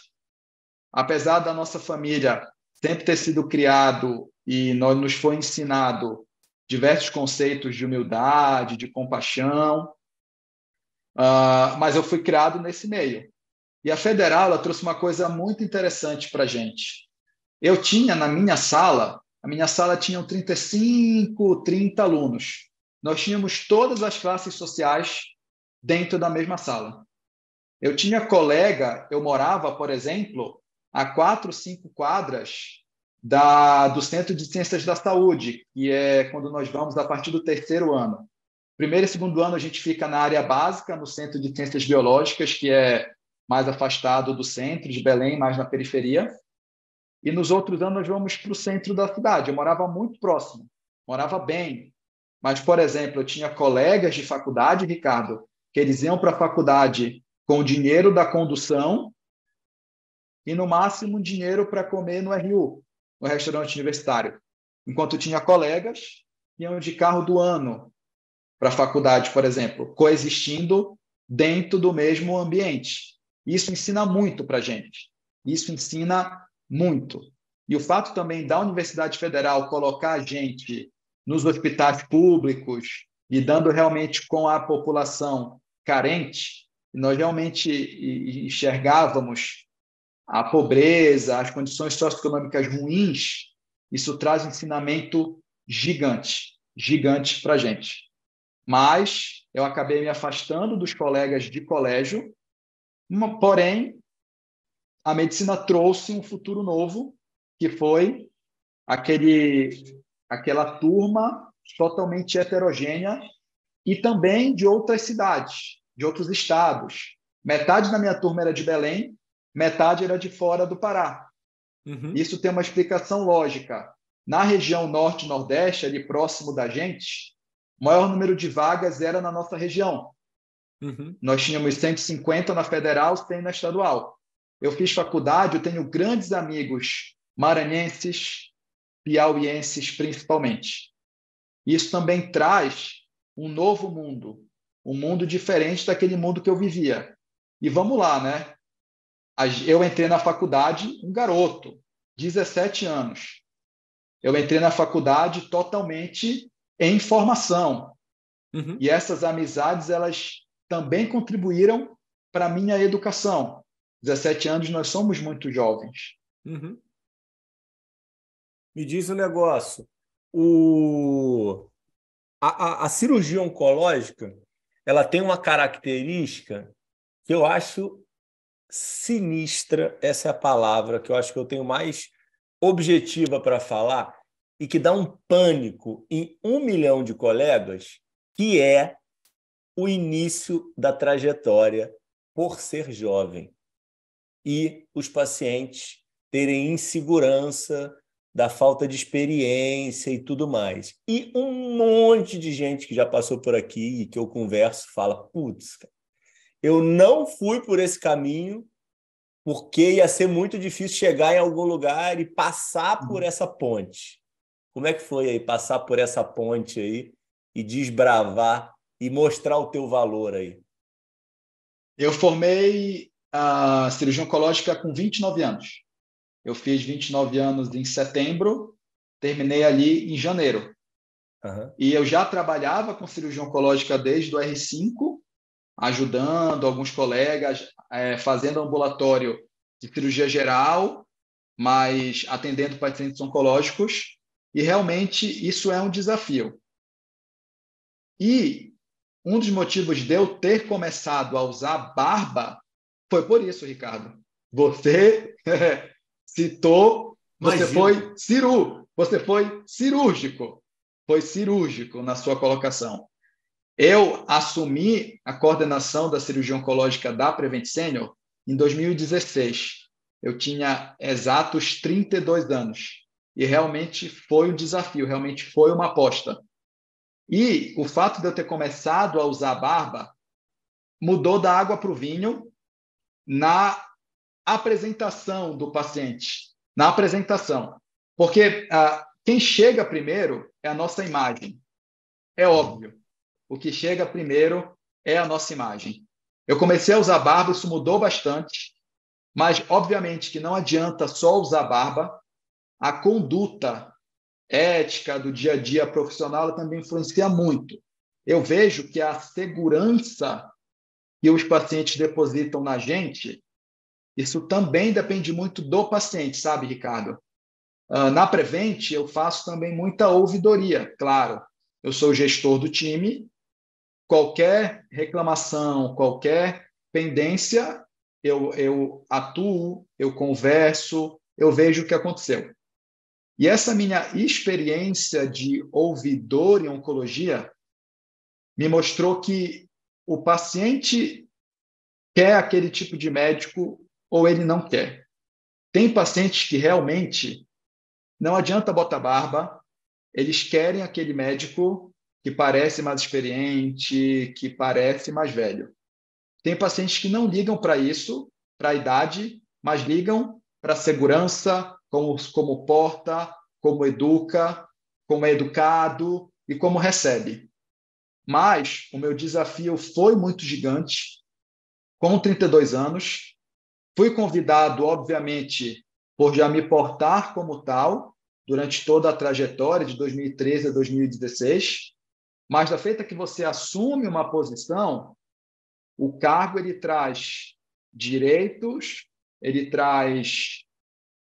Apesar da nossa família sempre ter sido criado e nos foi ensinado diversos conceitos de humildade, de compaixão, mas eu fui criado nesse meio. E a Federal ela trouxe uma coisa muito interessante para a gente. Eu tinha na minha sala, a minha sala tinha 35, 30 alunos. Nós tínhamos todas as classes sociais dentro da mesma sala. Eu tinha colega, eu morava, por exemplo, a 4, 5 quadras do Centro de Ciências da Saúde, que é quando nós vamos a partir do terceiro ano. Primeiro e segundo ano a gente fica na área básica, no Centro de Ciências Biológicas, que é mais afastado do centro de Belém, mais na periferia. E nos outros anos nós vamos para o centro da cidade. Eu morava muito próximo, morava bem. Mas, por exemplo, eu tinha colegas de faculdade, Ricardo, que eles iam para a faculdade com o dinheiro da condução e, no máximo, dinheiro para comer no RU, no restaurante universitário. Enquanto tinha colegas que iam de carro do ano para a faculdade, por exemplo, coexistindo dentro do mesmo ambiente. Isso ensina muito para a gente. Isso ensina muito. E o fato também da Universidade Federal colocar a gente nos hospitais públicos, lidando realmente com a população carente, nós realmente enxergávamos a pobreza, as condições socioeconômicas ruins, isso traz um ensinamento gigante, gigante para a gente. Mas eu acabei me afastando dos colegas de colégio, porém, a medicina trouxe um futuro novo, que foi aquela turma totalmente heterogênea e também de outras cidades, de outros estados. Metade da minha turma era de Belém, metade era de fora do Pará. Uhum. Isso tem uma explicação lógica. Na região norte e nordeste, ali próximo da gente, o maior número de vagas era na nossa região. Uhum. Nós tínhamos 150 na federal, 100 na estadual. Eu fiz faculdade, eu tenho grandes amigos maranhenses, piauienses principalmente. Isso também traz um novo mundo, um mundo diferente daquele mundo que eu vivia. E vamos lá, né? Eu entrei na faculdade um garoto. 17 anos. Eu entrei na faculdade totalmente em formação. Uhum. E essas amizades, elas também contribuíram para a minha educação. 17 anos, nós somos muito jovens. Uhum. Me diz um negócio. A cirurgia oncológica, ela tem uma característica que eu acho sinistra, essa é a palavra que eu acho que eu tenho mais objetiva para falar e que dá um pânico em 1 milhão de colegas, que é o início da trajetória por ser jovem e os pacientes terem insegurança da falta de experiência e tudo mais. E um monte de gente que já passou por aqui e que eu converso fala, putz, eu não fui por esse caminho porque ia ser muito difícil chegar em algum lugar e passar por essa ponte. Como é que foi aí passar por essa ponte aí e desbravar e mostrar o teu valor aí? Eu formei a cirurgia oncológica com 29 anos. Eu fiz 29 anos em setembro, terminei ali em janeiro. Uhum. E eu já trabalhava com cirurgia oncológica desde o R5, ajudando alguns colegas, fazendo ambulatório de cirurgia geral, mas atendendo pacientes oncológicos. E realmente isso é um desafio. E um dos motivos de eu ter começado a usar barba foi por isso, Ricardo. Você citou, Imagino. você foi cirúrgico na sua colocação. Eu assumi a coordenação da cirurgia oncológica da Prevent Senior em 2016. Eu tinha exatos 32 anos. E realmente foi um desafio, realmente foi uma aposta. E o fato de eu ter começado a usar barba mudou da água para o vinho na apresentação do paciente. Na apresentação. Porque quem chega primeiro é a nossa imagem. É óbvio. O que chega primeiro é a nossa imagem. Eu comecei a usar barba, isso mudou bastante, mas obviamente que não adianta só usar barba, a conduta ética do dia a dia profissional também influencia muito. Eu vejo que a segurança que os pacientes depositam na gente, isso também depende muito do paciente, sabe, Ricardo? Na Prevent, eu faço também muita ouvidoria, claro. Eu sou o gestor do time, qualquer reclamação, qualquer pendência, eu atuo, eu converso, eu vejo o que aconteceu. E essa minha experiência de ouvidor em oncologia me mostrou que o paciente quer aquele tipo de médico ou ele não quer. Tem pacientes que realmente não adianta botar barba, eles querem aquele médico que parece mais experiente, que parece mais velho. Tem pacientes que não ligam para isso, para a idade, mas ligam para a segurança, como porta, como educa, como é educado e como recebe. Mas o meu desafio foi muito gigante. Com 32 anos, fui convidado, obviamente, por já me portar como tal, durante toda a trajetória de 2013 a 2016, mas da feita que você assume uma posição, o cargo ele traz direitos, ele traz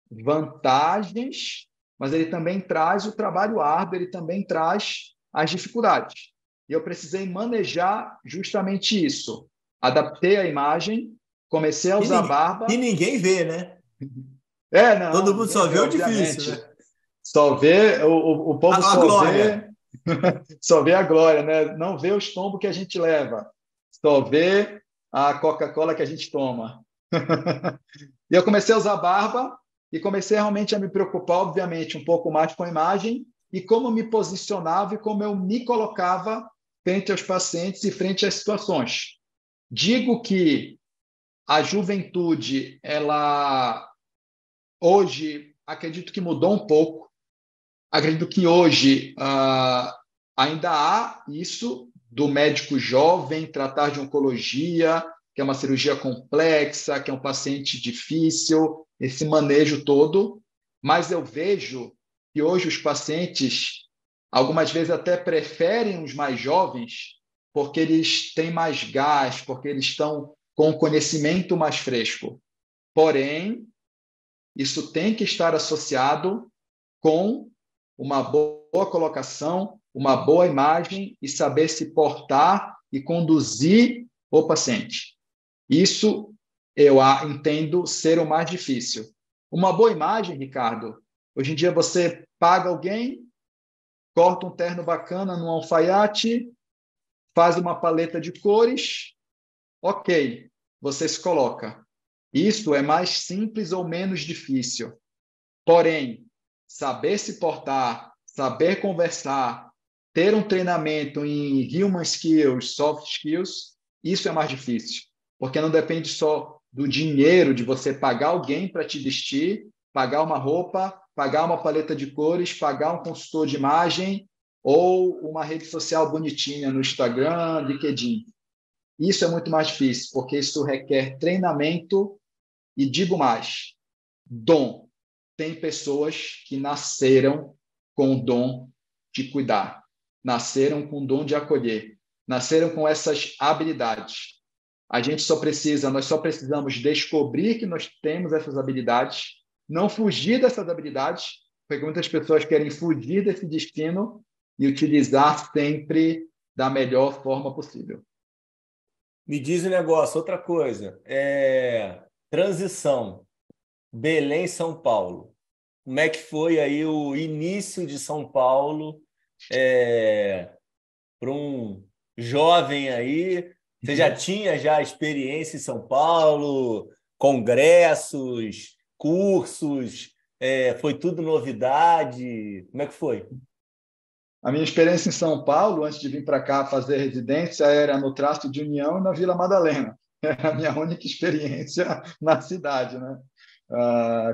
vantagens, mas ele também traz o trabalho árduo, ele também traz as dificuldades. E eu precisei manejar justamente isso. Adaptei a imagem, comecei a usar E barba. ninguém vê, né? Todo Não, mundo ninguém só vê, vê o difícil, obviamente. né? Só vê, o povo A glória. só vê a glória, né? Não vê os tombos que a gente leva. Só vê a Coca-Cola que a gente toma. E eu comecei a usar barba e comecei realmente a me preocupar, obviamente, um pouco mais com a imagem e como me posicionava e como eu me colocava frente aos pacientes e frente às situações. Digo que a juventude, ela hoje, acredito que mudou um pouco. Acredito que hoje ainda há isso do médico jovem tratar de oncologia, que é uma cirurgia complexa, que é um paciente difícil, esse manejo todo. mas eu vejo que hoje os pacientes, algumas vezes até preferem os mais jovens, porque eles têm mais gás, porque eles estão com o conhecimento mais fresco. Porém, isso tem que estar associado com uma boa colocação, uma boa imagem e saber se portar e conduzir o paciente. Isso eu entendo ser o mais difícil. Uma boa imagem, Ricardo, hoje em dia você paga alguém, corta um terno bacana num alfaiate, faz uma paleta de cores, ok, você se coloca. Isso é mais simples ou menos difícil. Porém, saber se portar, saber conversar, ter um treinamento em human skills, soft skills, isso é mais difícil, porque não depende só do dinheiro de você pagar alguém para te vestir, pagar uma roupa, pagar uma paleta de cores, pagar um consultor de imagem ou uma rede social bonitinha no Instagram, LinkedIn. Isso é muito mais difícil, porque isso requer treinamento e, digo mais, dom. Tem pessoas que nasceram com o dom de cuidar, nasceram com o dom de acolher, nasceram com essas habilidades. Nós só precisamos descobrir que nós temos essas habilidades, não fugir dessas habilidades, porque muitas pessoas querem fugir desse destino e utilizar sempre da melhor forma possível. Me diz um negócio, outra coisa. Transição. Belém, São Paulo. Como é que foi aí o início de São Paulo para um jovem aí? Você já tinha experiência em São Paulo, congressos, cursos, foi tudo novidade? Como é que foi? A minha experiência em São Paulo, antes de vir para cá fazer residência, era no Traço de União e na Vila Madalena. Era a minha única experiência na cidade, né?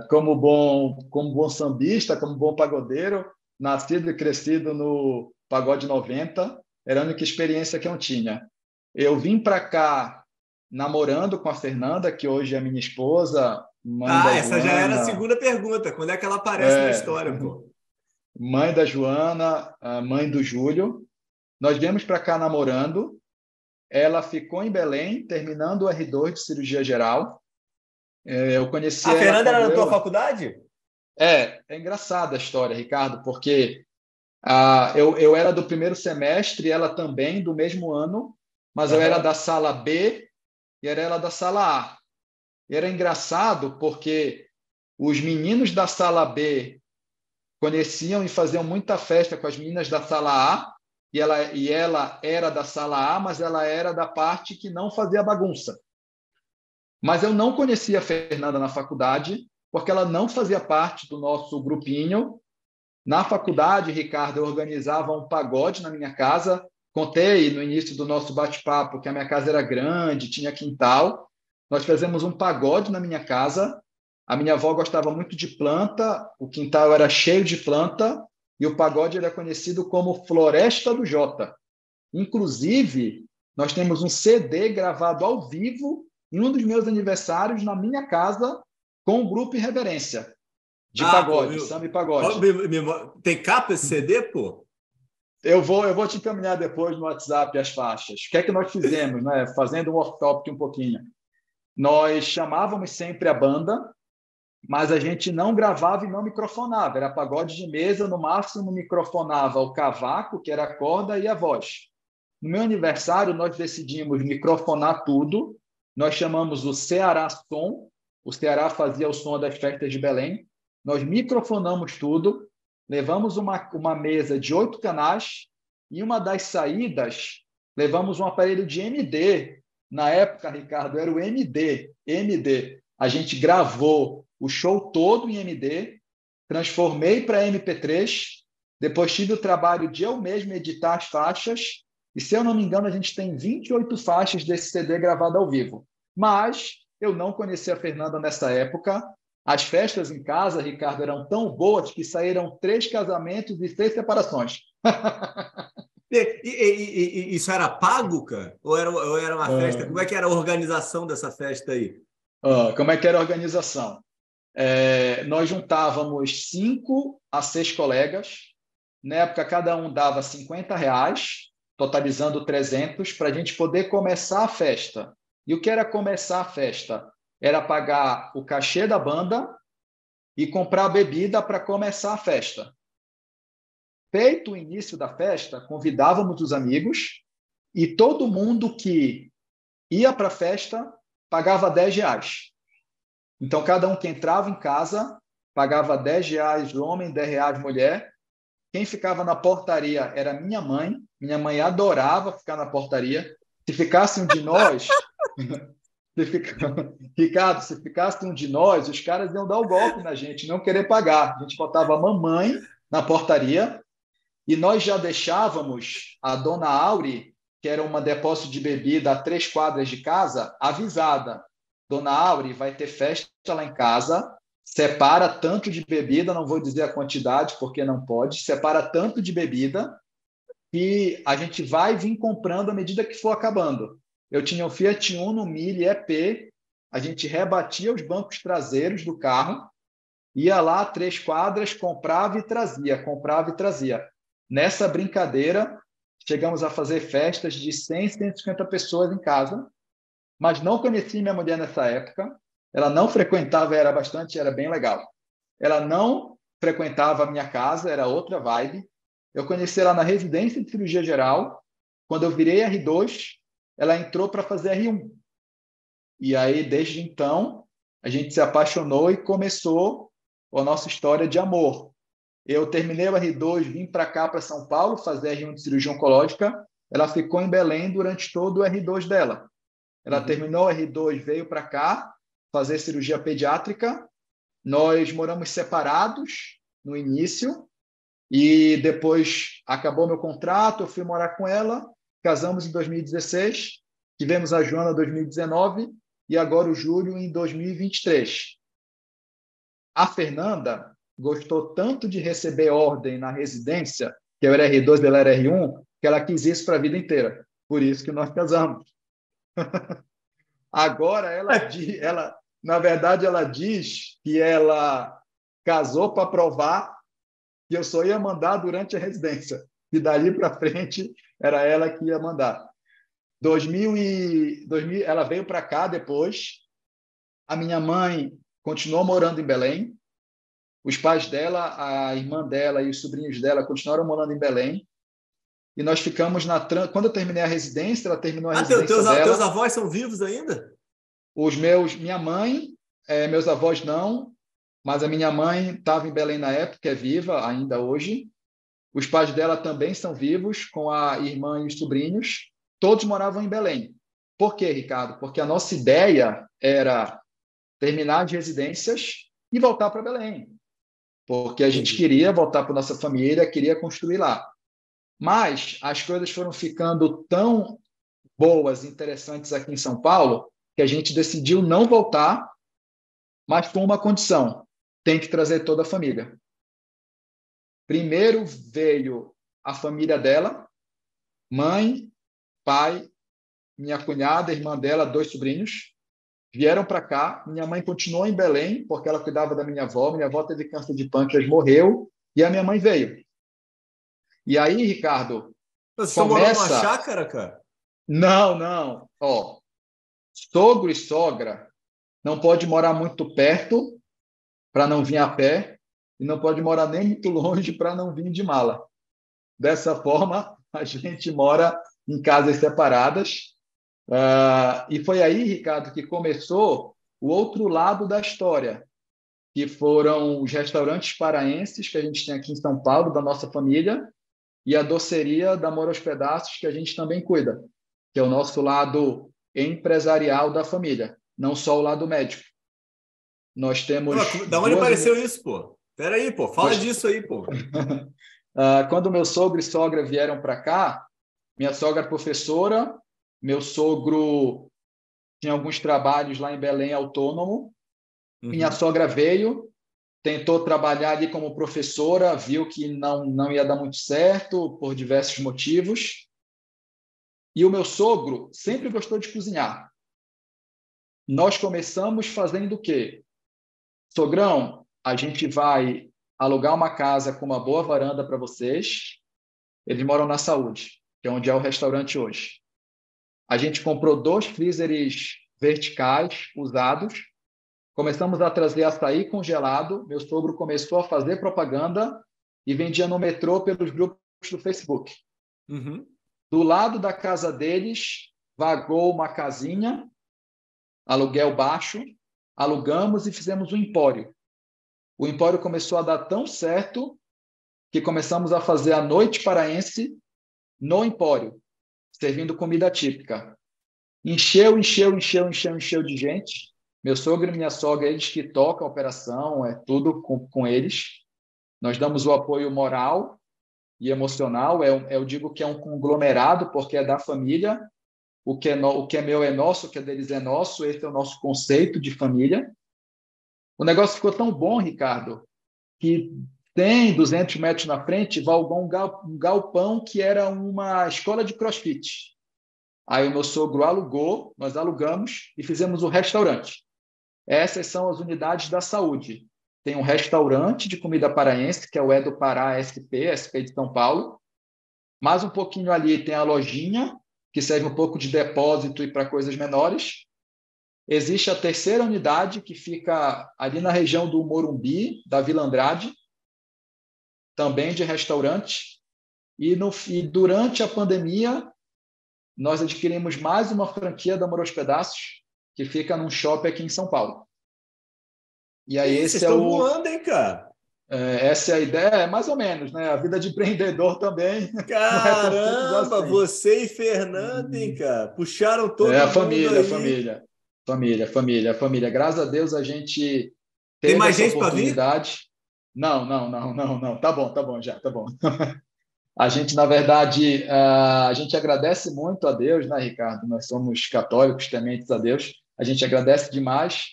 Como bom sambista, como bom pagodeiro, nascido e crescido no Pagode 90, era a única experiência que eu tinha. Eu vim para cá namorando com a Fernanda, que hoje é minha esposa, mãe da Essa já era a Joana. segunda pergunta. Quando é que ela aparece na história, pô? Mãe da Joana, a mãe do Júlio. Nós viemos para cá namorando. Ela ficou em Belém, terminando o R2 de cirurgia geral. Eu conheci A ela Fernanda era quando na tua eu... faculdade? É engraçada a história, Ricardo, porque eu era do primeiro semestre, ela também, do mesmo ano, mas eu era Aham. da sala B e ela da sala A. E era engraçado porque os meninos da sala B conheciam e faziam muita festa com as meninas da sala A, e ela era da sala A, mas ela era da parte que não fazia bagunça. Mas eu não conhecia a Fernanda na faculdade, porque ela não fazia parte do nosso grupinho. Na faculdade, Ricardo, eu organizava um pagode na minha casa. Contei no início do nosso bate-papo que a minha casa era grande, tinha quintal. Nós fazemos um pagode na minha casa. A minha avó gostava muito de planta, o quintal era cheio de planta e o pagode era conhecido como Floresta do Jota. Inclusive, nós temos um CD gravado ao vivo em um dos meus aniversários na minha casa com o grupo Irreverência de Pô, pagode, viu? samba e Ó, pagode. tem capa esse CD, pô? Eu vou te encaminhar depois no WhatsApp as faixas. O que é que nós fizemos, né? Fazendo um off-topic um pouquinho. Nós chamávamos sempre a banda, mas a gente não gravava e não microfonava. Era pagode de mesa, no máximo microfonava o cavaco, que era a corda, e a voz. No meu aniversário, nós decidimos microfonar tudo. Nós chamamos o Ceará Som. O Ceará fazia o som das festas de Belém. Nós microfonamos tudo, levamos uma mesa de 8 canais e uma das saídas, levamos um aparelho de MD. Na época, Ricardo, era o MD. A gente gravou o show todo em MD, transformei para MP3, depois tive o trabalho de eu mesmo editar as faixas, e se eu não me engano, a gente tem 28 faixas desse CD gravado ao vivo. Mas eu não conheci a Fernanda nessa época. As festas em casa, Ricardo, eram tão boas que saíram 3 casamentos e 6 separações. Isso era pago, cara? Ou era uma festa? Como é que era a organização dessa festa aí? Como é que era a organização? Nós juntávamos 5 a 6 colegas. Na época, cada um dava R$ 50, totalizando 300, para a gente poder começar a festa. E o que era começar a festa? Era pagar o cachê da banda e comprar bebida para começar a festa. Feito o início da festa, convidávamos os amigos e todo mundo que ia para a festa pagava R$ 10. Então, cada um que entrava em casa pagava R$ 10 homem, R$ 10 mulher. Quem ficava na portaria era minha mãe. Minha mãe adorava ficar na portaria. Se ficasse um de nós... Ricardo, se ficasse um de nós, os caras iam dar o golpe na gente, não querer pagar. A gente botava a mamãe na portaria e nós já deixávamos a dona Auri, que era uma depósito de bebida a 3 quadras de casa, avisada. Dona Auri, vai ter festa lá em casa, separa tanto de bebida, não vou dizer a quantidade porque não pode, separa tanto de bebida que a gente vai vir comprando à medida que for acabando. Eu tinha um Fiat Uno Mille EP, a gente rebatia os bancos traseiros do carro, ia lá 3 quadras, comprava e trazia. Nessa brincadeira, chegamos a fazer festas de 100, 150 pessoas em casa, mas não conheci minha mulher nessa época, ela não frequentava, era bem legal. Ela não frequentava a minha casa, era outra vibe. Eu conheci ela na residência de cirurgia geral. Quando eu virei R2, ela entrou para fazer R1. E aí, desde então, a gente se apaixonou e começou a nossa história de amor. Eu terminei o R2, vim para cá, para São Paulo, fazer R1 de cirurgia oncológica. Ela ficou em Belém durante todo o R2 dela. Ela terminou o R2, veio para cá fazer cirurgia pediátrica. Nós moramos separados no início e depois acabou meu contrato, eu fui morar com ela, casamos em 2016, tivemos a Joana em 2019 e agora o Júlio em 2023. A Fernanda gostou tanto de receber ordem na residência, que eu era R2 e ela era R1, que ela quis isso para a vida inteira. Por isso que nós casamos. Agora, na verdade, ela diz que ela casou para provar que eu só ia mandar durante a residência. E dali para frente, era ela que ia mandar. 2000, ela veio para cá depois. A minha mãe continuou morando em Belém. Os pais dela, a irmã dela e os sobrinhos dela continuaram morando em Belém. E nós ficamos quando eu terminei a residência, ela terminou a residência dela. Teus avós são vivos ainda? Minha mãe, meus avós não, mas a minha mãe estava em Belém na época, é viva ainda hoje. Os pais dela também são vivos, com a irmã e os sobrinhos. Todos moravam em Belém. Por quê, Ricardo? Porque a nossa ideia era terminar as residências e voltar para Belém. Porque a gente queria voltar para nossa família, queria construir lá. Mas as coisas foram ficando tão boas, interessantes aqui em São Paulo, que a gente decidiu não voltar, mas com uma condição: tem que trazer toda a família. Primeiro veio a família dela, mãe, pai, minha cunhada, irmã dela, 2 sobrinhos, vieram para cá. Minha mãe continuou em Belém, porque ela cuidava da minha avó. Minha avó teve câncer de pâncreas, morreu, e a minha mãe veio. E aí, Ricardo, você morou numa chácara, cara? Não. Sogro e sogra não pode morar muito perto para não vir a pé e não pode morar nem muito longe para não vir de mala. Dessa forma, a gente mora em casas separadas. E foi aí, Ricardo, que começou o outro lado da história, que foram os restaurantes paraenses que a gente tem aqui em São Paulo, da nossa família, e a doceria da Amor aos Pedaços, que a gente também cuida, que é o nosso lado empresarial da família, não só o lado médico. Nós temos... Da onde apareceu isso, pô? Espera aí, pô. Fala disso aí, pô. Quando meu sogro e sogra vieram para cá, minha sogra é professora, meu sogro tinha alguns trabalhos lá em Belém autônomo, minha sogra veio, tentou trabalhar ali como professora, viu que não ia dar muito certo por diversos motivos. E o meu sogro sempre gostou de cozinhar. Nós começamos fazendo o quê? sogrão, a gente vai alugar uma casa com uma boa varanda para vocês. Eles moram na Saúde, que é onde é o restaurante hoje. A gente comprou 2 freezers verticais usados. Começamos a trazer açaí congelado. Meu sogro começou a fazer propaganda e vendia no metrô pelos grupos do Facebook. Uhum. Do lado da casa deles, vagou uma casinha, aluguel baixo, alugamos e fizemos um empório. O empório começou a dar tão certo que começamos a fazer a noite paraense no empório, servindo comida típica. Encheu de gente. Meu sogro e minha sogra, eles que tocam a operação, é tudo com eles. Nós damos o apoio moral e emocional. Eu digo que é um conglomerado, porque é da família. O que é meu é nosso, o que é deles é nosso. Esse é o nosso conceito de família. O negócio ficou tão bom, Ricardo, que tem 200 metros na frente, valgou um galpão que era uma escola de CrossFit. Aí o meu sogro alugou, nós alugamos e fizemos um restaurante. Essas são as unidades da saúde. Tem um restaurante de comida paraense, que é o É do Pará SP de São Paulo. Mais um pouquinho ali tem a lojinha, que serve um pouco de depósito e para coisas menores. Existe a terceira unidade, que fica ali na região do Morumbi, da Vila Andrade, também de restaurante. E durante a pandemia, nós adquirimos mais uma franquia da Amor aos Pedaços, que fica num shopping aqui em São Paulo. E aí Vocês estão voando, hein, cara? Essa é a ideia, mais ou menos, né? A vida de empreendedor também não é tão simples Caramba, assim. você e Fernanda, hein, cara? Puxaram É todo a mundo família, aí. família. Graças a Deus a gente Tem teve mais essa gente para vir? oportunidade. Não. Tá bom já, tá bom. A gente, na verdade, a gente agradece muito a Deus, né, Ricardo? Nós somos católicos, tementes a Deus. A gente agradece demais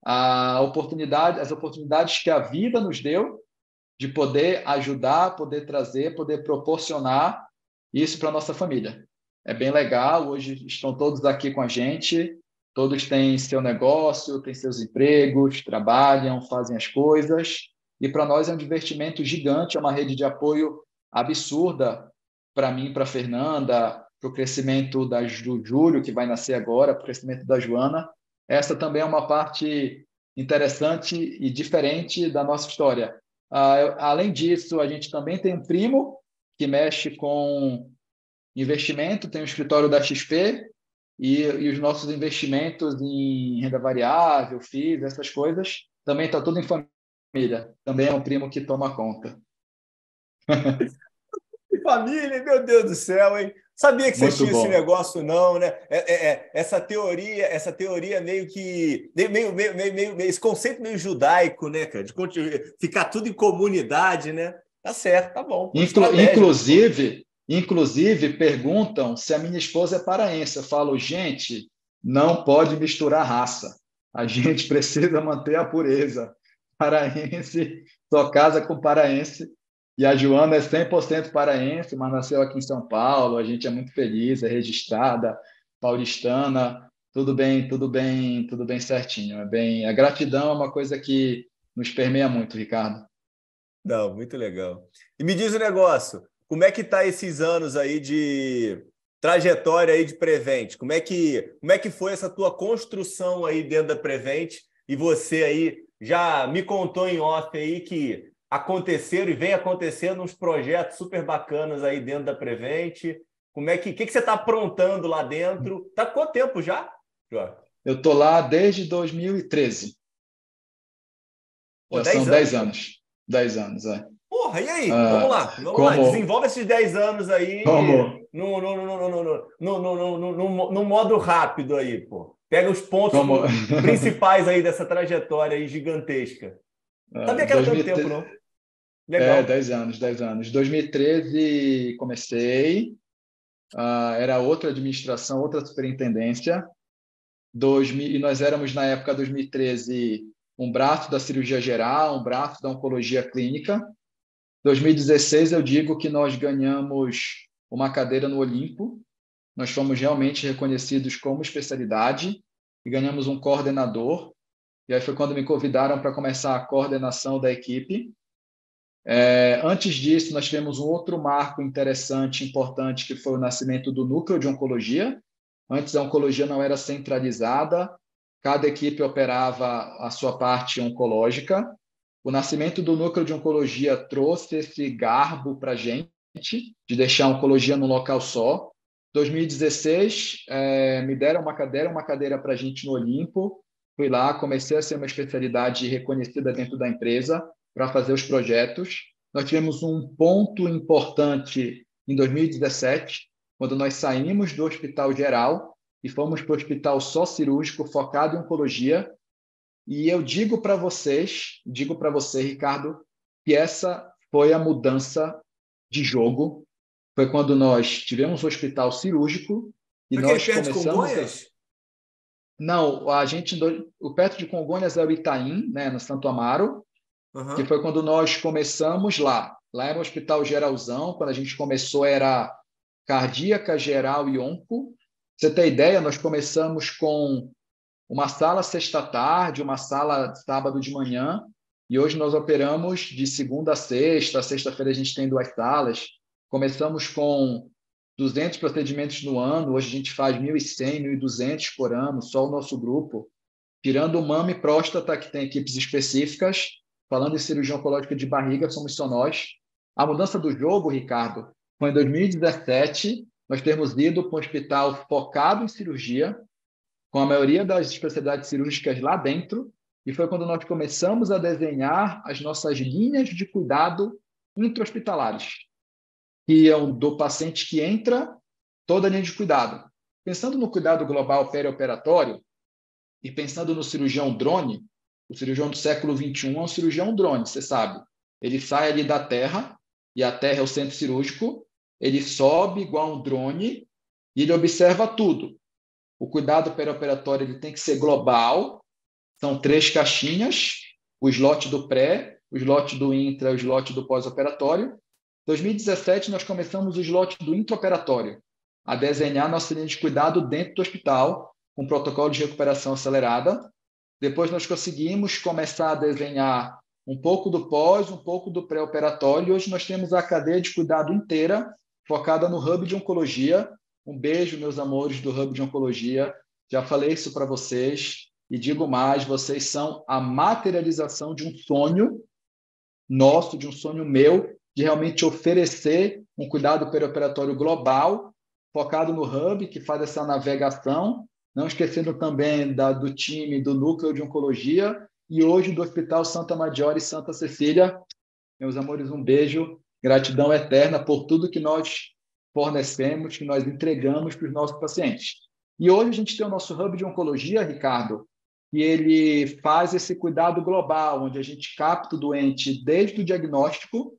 as oportunidades que a vida nos deu de poder ajudar, poder trazer, poder proporcionar isso para a nossa família. É bem legal, hoje estão todos aqui com a gente, todos têm seu negócio, têm seus empregos, trabalham, fazem as coisas, e para nós é um divertimento gigante, é uma rede de apoio absurda para mim, para a Fernanda, para o crescimento do Júlio, que vai nascer agora, para o crescimento da Joana. Essa também é uma parte interessante e diferente da nossa história. Além disso, a gente também tem um primo que mexe com investimento, tem um escritório da XP e os nossos investimentos em renda variável, FIIs, essas coisas, também está tudo em família. Também é um primo que toma conta. Que família, meu Deus do céu, hein? Sabia que vocês Muito tinham esse bom. negócio, não, né? Essa teoria meio que. Esse conceito meio judaico, né, cara? De ficar tudo em comunidade, né? Tá certo, tá bom. Pô, estratégico, pô. Inclusive, perguntam se a minha esposa é paraense. Eu falo, gente, não pode misturar raça. A gente precisa manter a pureza. Paraense, só casa com paraense. E a Joana é 100% paraense, mas nasceu aqui em São Paulo. A gente é muito feliz, é registrada, paulistana. Tudo bem certinho. A gratidão é uma coisa que nos permeia muito, Ricardo. Não, muito legal. E me diz o negócio, como é que tá esses anos aí de trajetória aí de Prevent? Como é que foi essa tua construção aí dentro da Prevent? E você aí já me contou em off aí que aconteceram e vem acontecendo uns projetos super bacanas aí dentro da Prevent. Que você está aprontando lá dentro? Tá quanto tempo já, João? Eu estou lá desde 2013. Pô, Já 10 são anos, 10 pô. anos. 10 anos, é. Porra, e aí? Vamos Ah, lá, vamos lá. como, Desenvolve esses 10 anos aí como, no modo rápido aí, pô. Pega os pontos como, principais aí dessa trajetória aí gigantesca. Sabia que era tanto tempo, 2013, não? Legal. 10 anos, 10 anos. 2013 comecei, era outra administração, outra superintendência. 2000, e nós éramos, na época, 2013, um braço da cirurgia geral, um braço da oncologia clínica. 2016, eu digo que nós ganhamos uma cadeira no Olimpo. Nós fomos realmente reconhecidos como especialidade e ganhamos um coordenador. e aí foi quando me convidaram para começar a coordenação da equipe. Antes disso, nós tivemos um outro marco interessante, importante, que foi o nascimento do núcleo de oncologia. Antes, a oncologia não era centralizada, cada equipe operava a sua parte oncológica. O nascimento do núcleo de oncologia trouxe esse garbo para a gente, de deixar a oncologia num local só. Em 2016, me deram uma cadeira para a gente no Olimpo. Fui lá, comecei a ser uma especialidade reconhecida dentro da empresa para fazer os projetos. Nós tivemos um ponto importante em 2017, quando nós saímos do Hospital Geral e fomos para o Hospital só cirúrgico, focado em oncologia. E eu digo para você, Ricardo, que essa foi a mudança de jogo. Foi quando nós tivemos o hospital cirúrgico e Foi aquele nós perto de começamos Congonhas? Não, o perto de Congonhas é o Itaim, né, no Santo Amaro, que Aham. foi quando nós começamos lá. Lá era um hospital geralzão, quando a gente começou era cardíaca, geral e onco. Pra você ter ideia, nós começamos com uma sala sexta-tarde, uma sala sábado de manhã, e hoje nós operamos de segunda a sexta. Sexta-feira a gente tem 2 salas. Começamos com 200 procedimentos no ano, hoje a gente faz 1.100, 1.200 por ano, só o nosso grupo. Tirando mama e próstata, que tem equipes específicas, falando em cirurgia oncológica de barriga, somos só nós. A mudança do jogo, Ricardo, foi em 2017, nós termos ido para um hospital focado em cirurgia, com a maioria das especialidades cirúrgicas lá dentro, e foi quando nós começamos a desenhar as nossas linhas de cuidado intra-hospitalares, que é do paciente que entra, toda a linha de cuidado. Pensando no cuidado global perioperatório e pensando no cirurgião drone, o cirurgião do século XXI é um cirurgião drone, você sabe. Ele sai ali da Terra, e a Terra é o centro cirúrgico, ele sobe igual um drone e ele observa tudo. O cuidado perioperatório ele tem que ser global, são 3 caixinhas, o slot do pré, o slot do intra, o slot do pós-operatório. Em 2017, nós começamos o slot do intraoperatório, a desenhar nossa linha de cuidado dentro do hospital, com protocolo de recuperação acelerada. Depois nós conseguimos começar a desenhar um pouco do pós, um pouco do pré-operatório, e hoje nós temos a cadeia de cuidado inteira focada no hub de oncologia. Um beijo, meus amores do hub de oncologia. Já falei isso para vocês e digo mais, vocês são a materialização de um sonho nosso, de um sonho meu, de realmente oferecer um cuidado perioperatório global, focado no hub, que faz essa navegação, não esquecendo também do time do núcleo de oncologia e hoje do Hospital Santa Maggiore e Santa Cecília. Meus amores, um beijo, gratidão eterna por tudo que nós fornecemos, que nós entregamos para os nossos pacientes. E hoje a gente tem o nosso hub de oncologia, Ricardo, e ele faz esse cuidado global, onde a gente capta o doente desde o diagnóstico,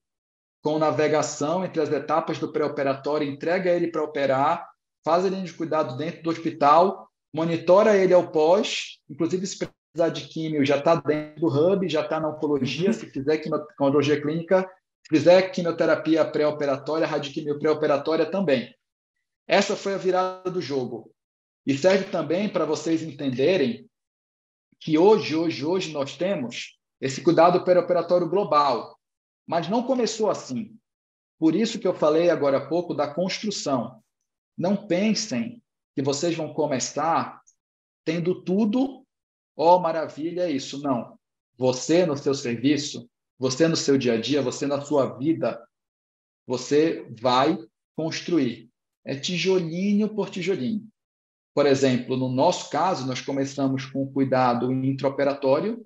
com navegação entre as etapas do pré-operatório, entrega ele para operar, faz a linha de cuidado dentro do hospital, monitora ele ao pós, inclusive se precisar de químio, já está dentro do hub, já está na oncologia, se fizer oncologia clínica, se fizer quimioterapia pré-operatória, radioquimio pré-operatória também. Essa foi a virada do jogo. E serve também para vocês entenderem que hoje nós temos esse cuidado perioperatório global, mas não começou assim. Por isso que eu falei agora há pouco da construção. Não pensem que vocês vão começar tendo tudo, maravilha, é isso. Não. Você no seu serviço, você no seu dia a dia, você na sua vida, você vai construir. É tijolinho por tijolinho. Por exemplo, no nosso caso, nós começamos com cuidado intraoperatório.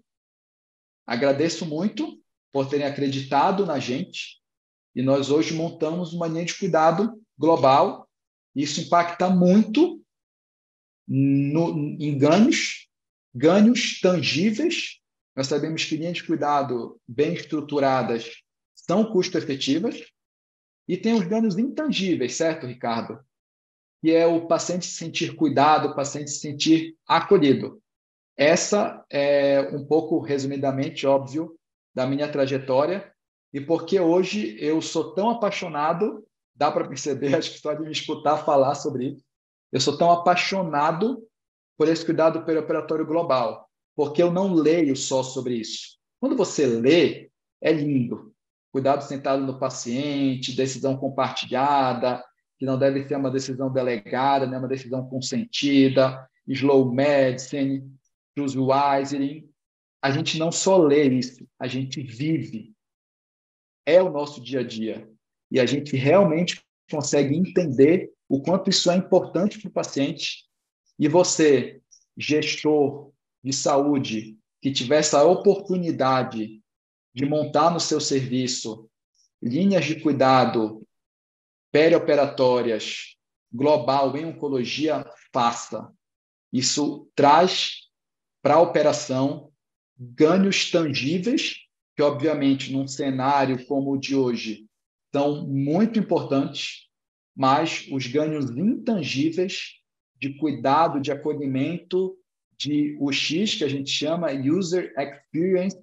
Agradeço muito por terem acreditado na gente e nós hoje montamos uma linha de cuidado global. Isso impacta muito em ganhos tangíveis. Nós sabemos que linhas de cuidado bem estruturadas são custo-efetivas e tem os ganhos intangíveis, certo, Ricardo? Que é o paciente se sentir cuidado, o paciente se sentir acolhido. Essa é um pouco, resumidamente, óbvio, da minha trajetória e porque hoje eu sou tão apaixonado, dá para perceber, acho que só de me escutar falar sobre isso, eu sou tão apaixonado por esse cuidado perioperatório global. porque eu não leio só sobre isso. Quando você lê, é lindo. Cuidado sentado no paciente, decisão compartilhada, que não deve ser uma decisão delegada, né? Uma decisão consentida, slow medicine, choose wisely. A gente não só lê isso, a gente vive. É o nosso dia a dia. E a gente realmente consegue entender o quanto isso é importante para o paciente. E você, gestor de saúde, que tiver essa oportunidade de montar no seu serviço linhas de cuidado perioperatórias global em oncologia, faça. Isso traz para a operação ganhos tangíveis, que obviamente num cenário como o de hoje são muito importantes, mas os ganhos intangíveis de cuidado, de acolhimento, de UX, que a gente chama User Experience,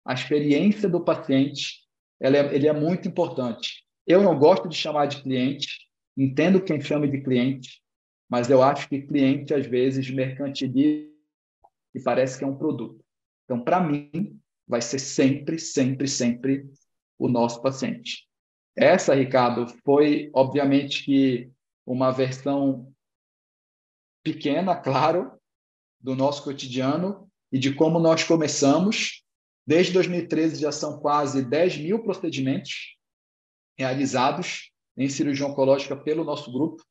a experiência do paciente, ele é muito importante. Eu não gosto de chamar de cliente, entendo quem chama de cliente, mas eu acho que cliente, às vezes, mercantiliza e parece que é um produto. Então, para mim, vai ser sempre, sempre, sempre o nosso paciente. Essa, Ricardo, foi, obviamente, que uma versão pequena, claro, do nosso cotidiano e de como nós começamos. Desde 2013 já são quase 10 mil procedimentos realizados em cirurgia oncológica pelo nosso grupo.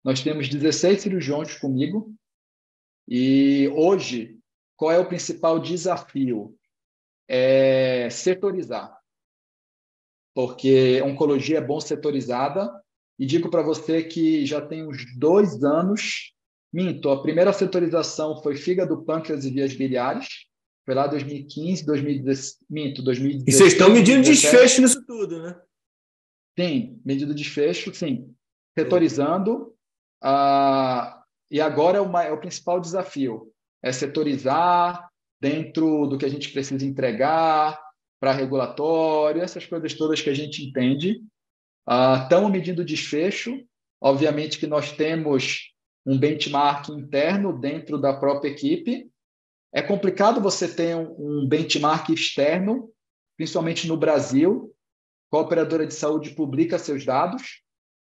Nós temos 16 cirurgiões comigo e hoje, qual é o principal desafio? É setorizar, porque oncologia é bom setorizada e digo para você que já tem uns 2 anos, minto, a primeira setorização foi fígado, pâncreas e vias biliares, foi lá 2015, 2016, minto, 2016. E vocês estão medindo 2017. desfecho nisso tudo, né? Sim, medido de desfecho, sim. Setorizando, e agora é o principal desafio, é setorizar dentro do que a gente precisa entregar para regulatório, essas coisas todas que a gente entende. Estamos medindo desfecho, obviamente que nós temos um benchmark interno dentro da própria equipe. É complicado você ter um benchmark externo, principalmente no Brasil. Qual operadora de saúde publica seus dados?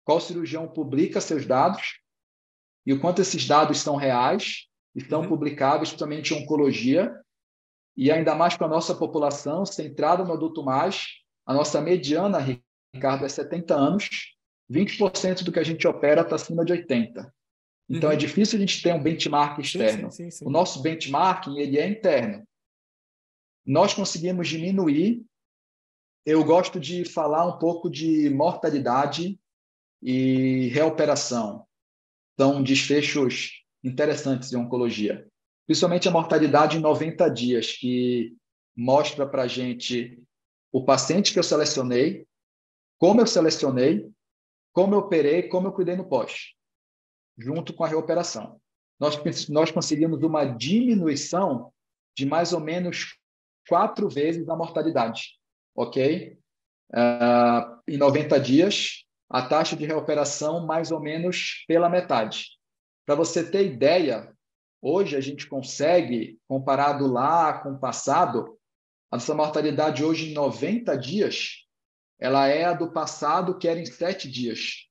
Qual cirurgião publica seus dados? E o quanto esses dados são reais, estão publicáveis, principalmente em oncologia, e ainda mais para a nossa população, centrada no adulto mais, a nossa mediana, Ricardo, é 70 anos, 20% do que a gente opera está acima de 80. Então, é difícil a gente ter um benchmark externo. Sim. O nosso benchmarking, ele é interno. Nós conseguimos diminuir. Eu gosto de falar um pouco de mortalidade e reoperação. São desfechos interessantes em oncologia. Principalmente a mortalidade em 90 dias, que mostra para a gente o paciente que eu selecionei, como eu operei, como eu cuidei no pós, junto com a reoperação. Nós conseguimos uma diminuição de mais ou menos 4 vezes a mortalidade, ok? Em 90 dias, a taxa de reoperação mais ou menos pela metade. Para você ter ideia, hoje a gente consegue, comparado lá com o passado, a nossa mortalidade hoje em 90 dias, ela é a do passado, que era em 7 dias.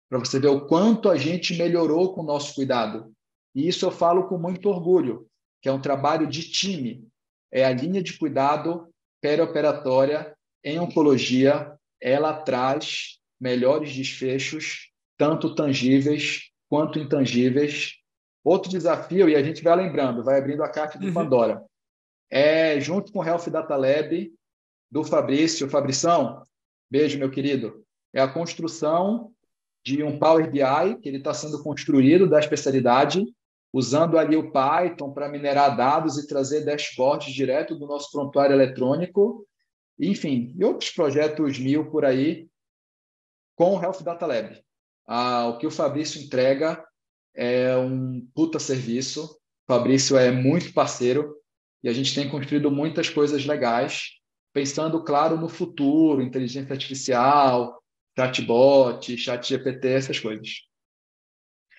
Para você ver o quanto a gente melhorou com o nosso cuidado. E isso eu falo com muito orgulho, que é um trabalho de time. É a linha de cuidado perioperatória em oncologia, ela traz melhores desfechos, tanto tangíveis quanto intangíveis. Outro desafio, e a gente vai lembrando, vai abrindo a caixa de Pandora, é junto com o Health Data Lab do Fabrício. Fabrição, beijo, meu querido. É a construção de um Power BI, que ele está sendo construído da especialidade, usando ali o Python para minerar dados e trazer dashboards direto do nosso prontuário eletrônico, enfim, e outros projetos mil por aí, com o Health Data Lab. O que o Fabrício entrega é um puta serviço. O Fabrício é muito parceiro e a gente tem construído muitas coisas legais, pensando, claro, no futuro, inteligência artificial, chatbot, chat GPT, essas coisas.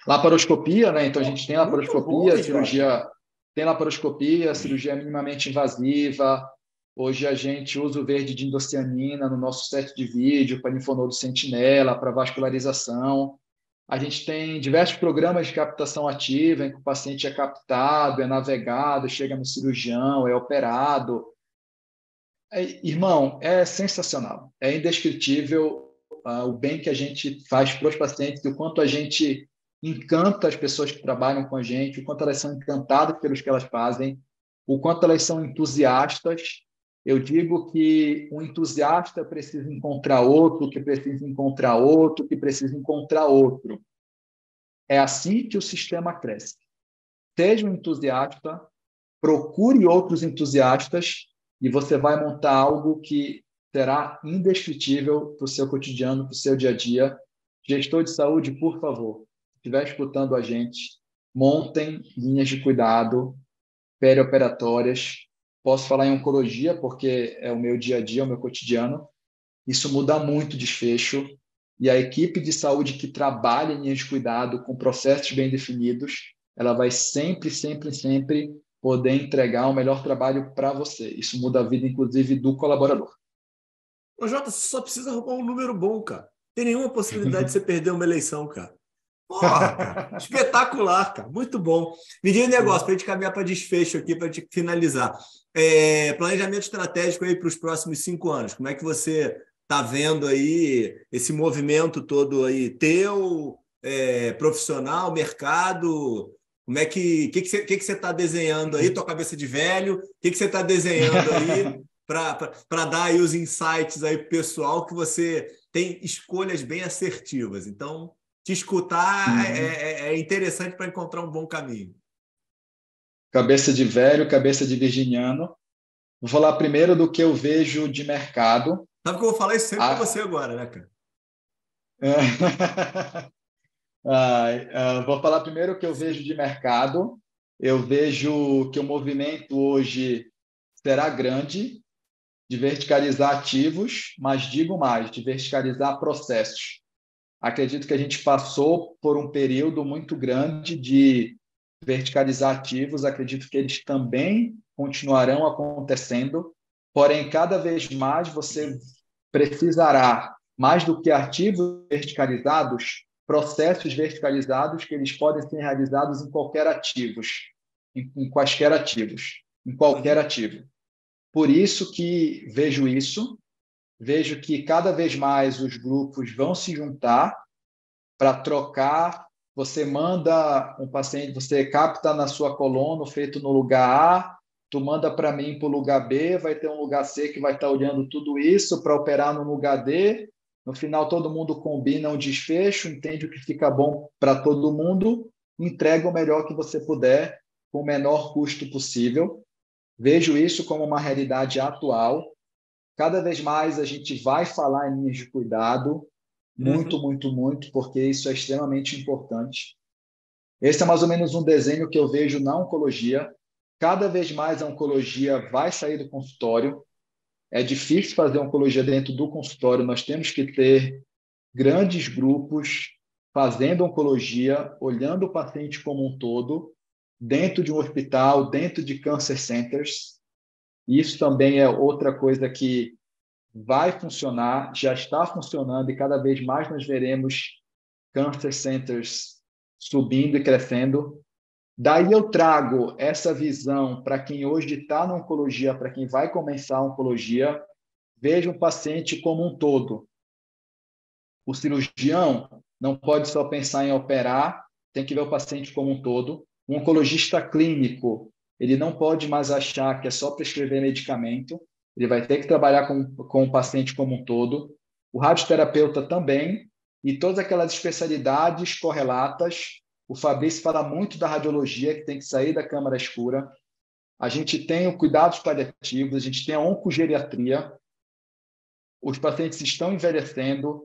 Laparoscopia, né? Então a gente tem Muito bom, laparoscopia, Jorge. cirurgia tem laparoscopia, cirurgia minimamente invasiva. Hoje a gente usa o verde de indocianina no nosso set de vídeo para linfonodo sentinela, para vascularização. A gente tem diversos programas de captação ativa, em que o paciente é captado, é navegado, chega no cirurgião, é operado. Irmão, é sensacional. É indescritível o bem que a gente faz para os pacientes, o quanto a gente encanta as pessoas que trabalham com a gente, o quanto elas são encantadas pelos que elas fazem, o quanto elas são entusiastas. Eu digo que um entusiasta precisa encontrar outro, que precisa encontrar outro, que precisa encontrar outro. É assim que o sistema cresce. Seja um entusiasta, procure outros entusiastas e você vai montar algo que será indescritível para o seu cotidiano, para o seu dia a dia. Gestor de saúde, por favor, se estiver escutando a gente, montem linhas de cuidado perioperatórias. Posso falar em oncologia, porque é o meu dia a dia, o meu cotidiano. Isso muda muito o desfecho. E a equipe de saúde que trabalha em linhas de cuidado com processos bem definidos, ela vai sempre, sempre, sempre poder entregar o melhor trabalho para você. Isso muda a vida, inclusive, do colaborador. Ô, Jota, você só precisa arrumar um número bom, cara. Tem nenhuma possibilidade de você perder uma eleição, cara. Porra, cara. Espetacular, cara. Muito bom. Me diga um negócio para a gente caminhar para desfecho aqui, para a gente finalizar. Planejamento estratégico aí para os próximos 5 anos. Como é que você está vendo aí esse movimento todo aí teu, profissional, mercado? Como é que você está desenhando aí? Tua cabeça de velho, o que você está desenhando aí para dar aí os insights aí pro pessoal que você tem escolhas bem assertivas. Então, te escutar é interessante para encontrar um bom caminho. Cabeça de velho, cabeça de virginiano. Vou falar primeiro do que eu vejo de mercado. Sabe que eu vou falar isso sempre com você agora, né, cara? Vou falar primeiro o que eu vejo de mercado. Eu vejo que o movimento hoje será grande de verticalizar ativos, mas digo mais, de verticalizar processos. Acredito que a gente passou por um período muito grande de verticalizar ativos, acredito que eles também continuarão acontecendo, porém, cada vez mais você precisará, mais do que ativos verticalizados, processos verticalizados que eles podem ser realizados em qualquer ativos, em quaisquer ativos, em qualquer ativo. Por isso que vejo que cada vez mais os grupos vão se juntar para trocar. Você manda um paciente, você capta na sua coluna, feito no lugar A, tu manda para mim para o lugar B, vai ter um lugar C que vai estar olhando tudo isso para operar no lugar D. No final, todo mundo combina um desfecho, entende o que fica bom para todo mundo, entrega o melhor que você puder, com o menor custo possível. Vejo isso como uma realidade atual. Cada vez mais a gente vai falar em linhas de cuidado, muito, muito, muito, porque isso é extremamente importante. Esse é mais ou menos um desenho que eu vejo na oncologia. Cada vez mais a oncologia vai sair do consultório. É difícil fazer oncologia dentro do consultório. Nós temos que ter grandes grupos fazendo oncologia, olhando o paciente como um todo, dentro de um hospital, dentro de cancer centers. Isso também é outra coisa que vai funcionar, já está funcionando e cada vez mais nós veremos cancer centers subindo e crescendo. Daí eu trago essa visão para quem hoje está na oncologia, para quem vai começar a oncologia, veja um paciente como um todo. O cirurgião não pode só pensar em operar, tem que ver o paciente como um todo. O oncologista clínico, ele não pode mais achar que é só prescrever medicamento, ele vai ter que trabalhar com o paciente como um todo. O radioterapeuta também, e todas aquelas especialidades correlatas. O Fabrício fala muito da radiologia, que tem que sair da câmara escura. A gente tem o cuidados paliativos, a gente tem a oncogeriatria. Os pacientes estão envelhecendo,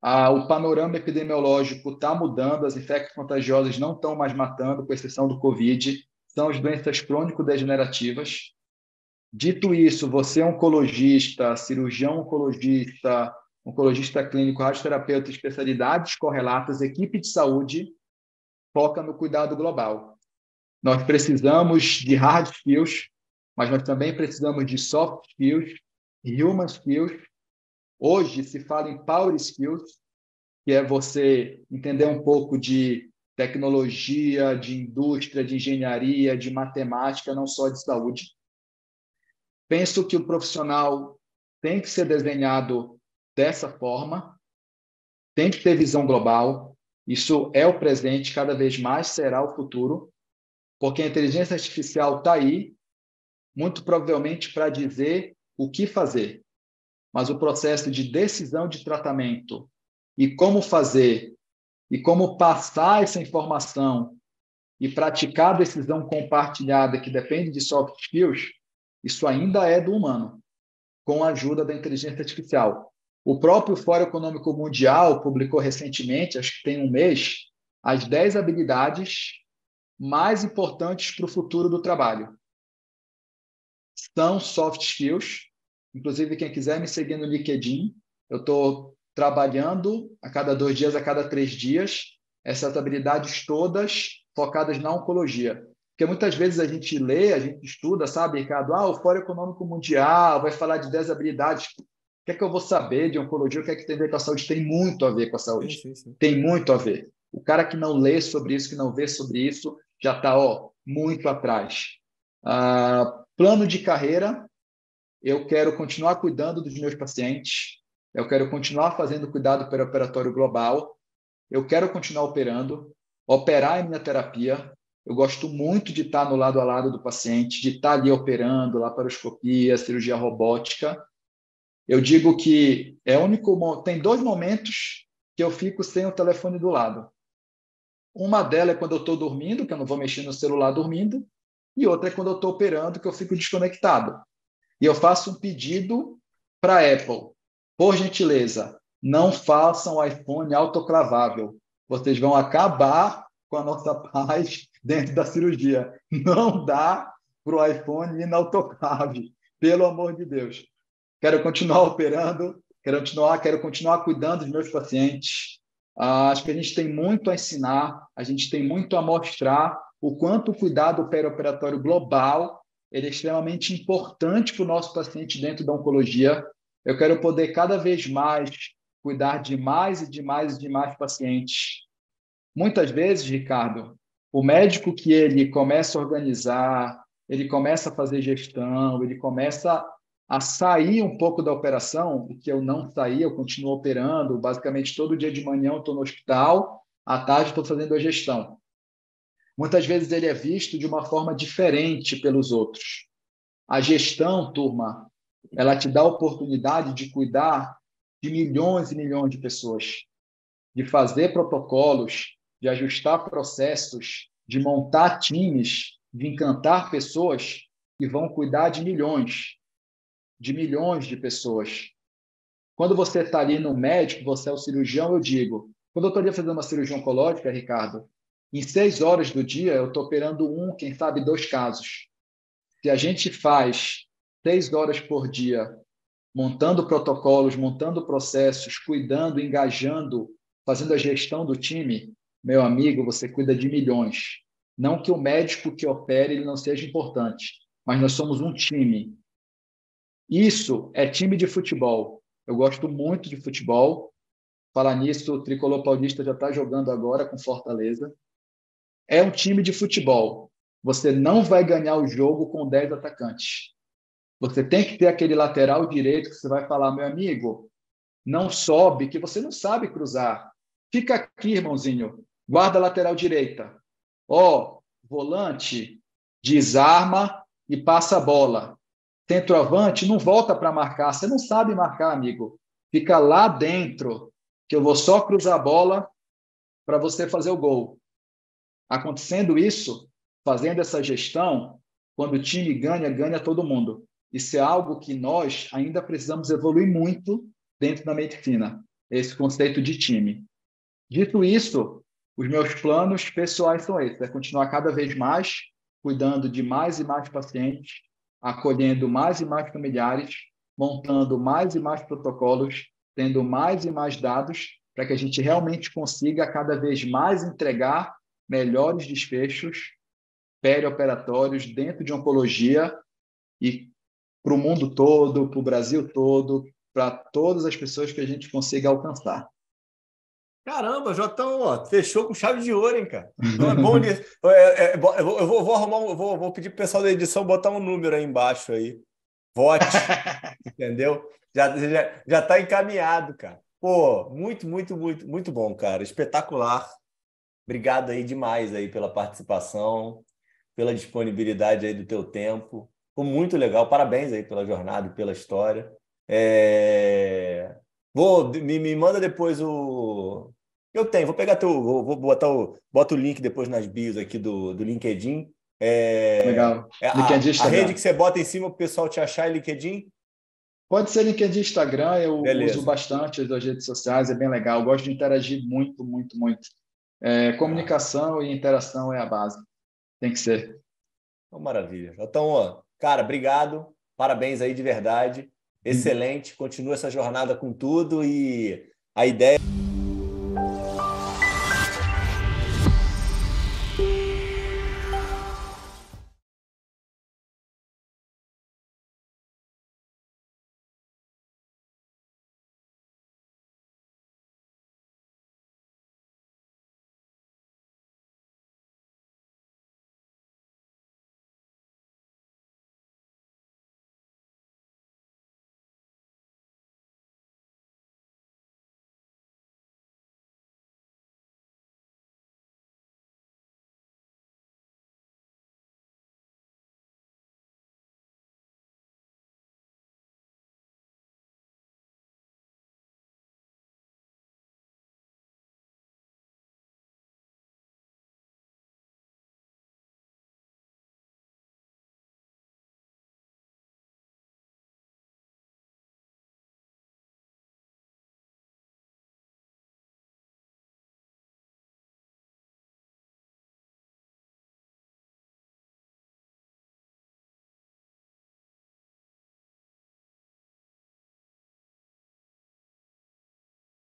o panorama epidemiológico está mudando, as infecções contagiosas não estão mais matando, com exceção do Covid, são as doenças crônico-degenerativas. Dito isso, você é oncologista, cirurgião oncologista, oncologista clínico, radioterapeuta, especialidades correlatas, equipe de saúde, foca no cuidado global. Nós precisamos de hard skills, mas nós também precisamos de soft skills, human skills. Hoje se fala em power skills, que é você entender um pouco de tecnologia, de indústria, de engenharia, de matemática, não só de saúde. Penso que o profissional tem que ser desenhado dessa forma, tem que ter visão global. Isso é o presente, cada vez mais será o futuro, porque a inteligência artificial está aí, muito provavelmente para dizer o que fazer. Mas o processo de decisão de tratamento e como fazer e como passar essa informação e praticar a decisão compartilhada que depende de soft skills, isso ainda é do humano, com a ajuda da inteligência artificial. O próprio Fórum Econômico Mundial publicou recentemente, acho que tem um mês, as 10 habilidades mais importantes para o futuro do trabalho. São soft skills. Inclusive, quem quiser me seguir no LinkedIn, eu estou trabalhando a cada 2 dias, a cada 3 dias, essas habilidades todas focadas na oncologia. Porque muitas vezes a gente lê, a gente estuda, sabe, Ricardo? O Fórum Econômico Mundial vai falar de 10 habilidades. O que é que eu vou saber de oncologia? O que é que tem a ver com a saúde? Tem muito a ver com a saúde. Sim. Tem muito a ver. O cara que não lê sobre isso, que não vê sobre isso, já está muito atrás. Plano de carreira, eu quero continuar cuidando dos meus pacientes, eu quero continuar fazendo cuidado perioperatório global, eu quero continuar operando, operar é minha terapia, eu gosto muito de estar no lado a lado do paciente, de estar ali operando, laparoscopia, cirurgia robótica. Eu digo que tem 2 momentos que eu fico sem o telefone do lado. Uma delas é quando eu estou dormindo, que eu não vou mexer no celular dormindo, e outra é quando eu estou operando, que eu fico desconectado. E eu faço um pedido para a Apple. Por gentileza, não façam iPhone autoclavável. Vocês vão acabar com a nossa paz dentro da cirurgia. Não dá para o iPhone ir na autoclave. Pelo amor de Deus. Quero continuar operando, quero continuar cuidando dos meus pacientes. Acho que a gente tem muito a ensinar, a gente tem muito a mostrar o quanto o cuidado perioperatório global ele é extremamente importante para o nosso paciente dentro da oncologia. Eu quero poder cada vez mais cuidar de mais e de mais e de mais pacientes. Muitas vezes, Ricardo, o médico que ele começa a organizar, ele começa a fazer gestão, ele começa a sair um pouco da operação, o que eu não saí, eu continuo operando, basicamente todo dia de manhã eu estou no hospital, à tarde estou fazendo a gestão. Muitas vezes ele é visto de uma forma diferente pelos outros. A gestão, turma, ela te dá a oportunidade de cuidar de milhões e milhões de pessoas, de fazer protocolos, de ajustar processos, de montar times, de encantar pessoas que vão cuidar de milhões de pessoas. Quando você está ali no médico, você é o cirurgião, eu digo. Quando eu estou ali fazendo uma cirurgia oncológica, Ricardo, em 6 horas do dia, eu estou operando quem sabe 2 casos. Se a gente faz 6 horas por dia, montando protocolos, montando processos, cuidando, engajando, fazendo a gestão do time, meu amigo, você cuida de milhões. Não que o médico que opere ele não seja importante, mas nós somos um time. Isso é time de futebol. Eu gosto muito de futebol. Falar nisso, o Tricolor Paulista já está jogando agora com Fortaleza. É um time de futebol. Você não vai ganhar o jogo com 10 atacantes. Você tem que ter aquele lateral direito que você vai falar, meu amigo, não sobe, que você não sabe cruzar. Fica aqui, irmãozinho. Guarda a lateral direita. Volante, desarma e passa a bola. Centroavante, não volta para marcar. Você não sabe marcar, amigo. Fica lá dentro, que eu vou só cruzar a bola para você fazer o gol. Acontecendo isso, fazendo essa gestão, quando o time ganha, ganha todo mundo. Isso é algo que nós ainda precisamos evoluir muito dentro da medicina, esse conceito de time. Dito isso, os meus planos pessoais são esses, é continuar cada vez mais cuidando de mais e mais pacientes, acolhendo mais e mais familiares, montando mais e mais protocolos, tendo mais e mais dados, para que a gente realmente consiga cada vez mais entregar melhores desfechos perioperatórios dentro de oncologia e para o mundo todo, para o Brasil todo, para todas as pessoas que a gente consiga alcançar. Caramba, Jotão, ó, fechou com chave de ouro, hein, cara? Então é bom nisso. Eu vou arrumar, vou pedir pro pessoal da edição botar um número aí embaixo aí. Vote, entendeu? Já tá encaminhado, cara. Pô, muito bom, cara. Espetacular. Obrigado aí demais aí pela participação, pela disponibilidade aí do teu tempo. Foi muito legal. Parabéns aí pela jornada e pela história. Me manda depois o... vou pegar vou botar bota o link depois nas bios aqui do LinkedIn. Legal. LinkedIn, A rede Instagram. que você bota em cima para o pessoal te achar é LinkedIn? Pode ser LinkedIn, Instagram, eu uso Beleza. bastante as redes sociais, é bem legal. Eu gosto de interagir muito. Comunicação e interação é a base. Tem que ser. Então, maravilha. Então, ó, cara, obrigado. Parabéns aí de verdade. Excelente. Continua essa jornada com tudo e a ideia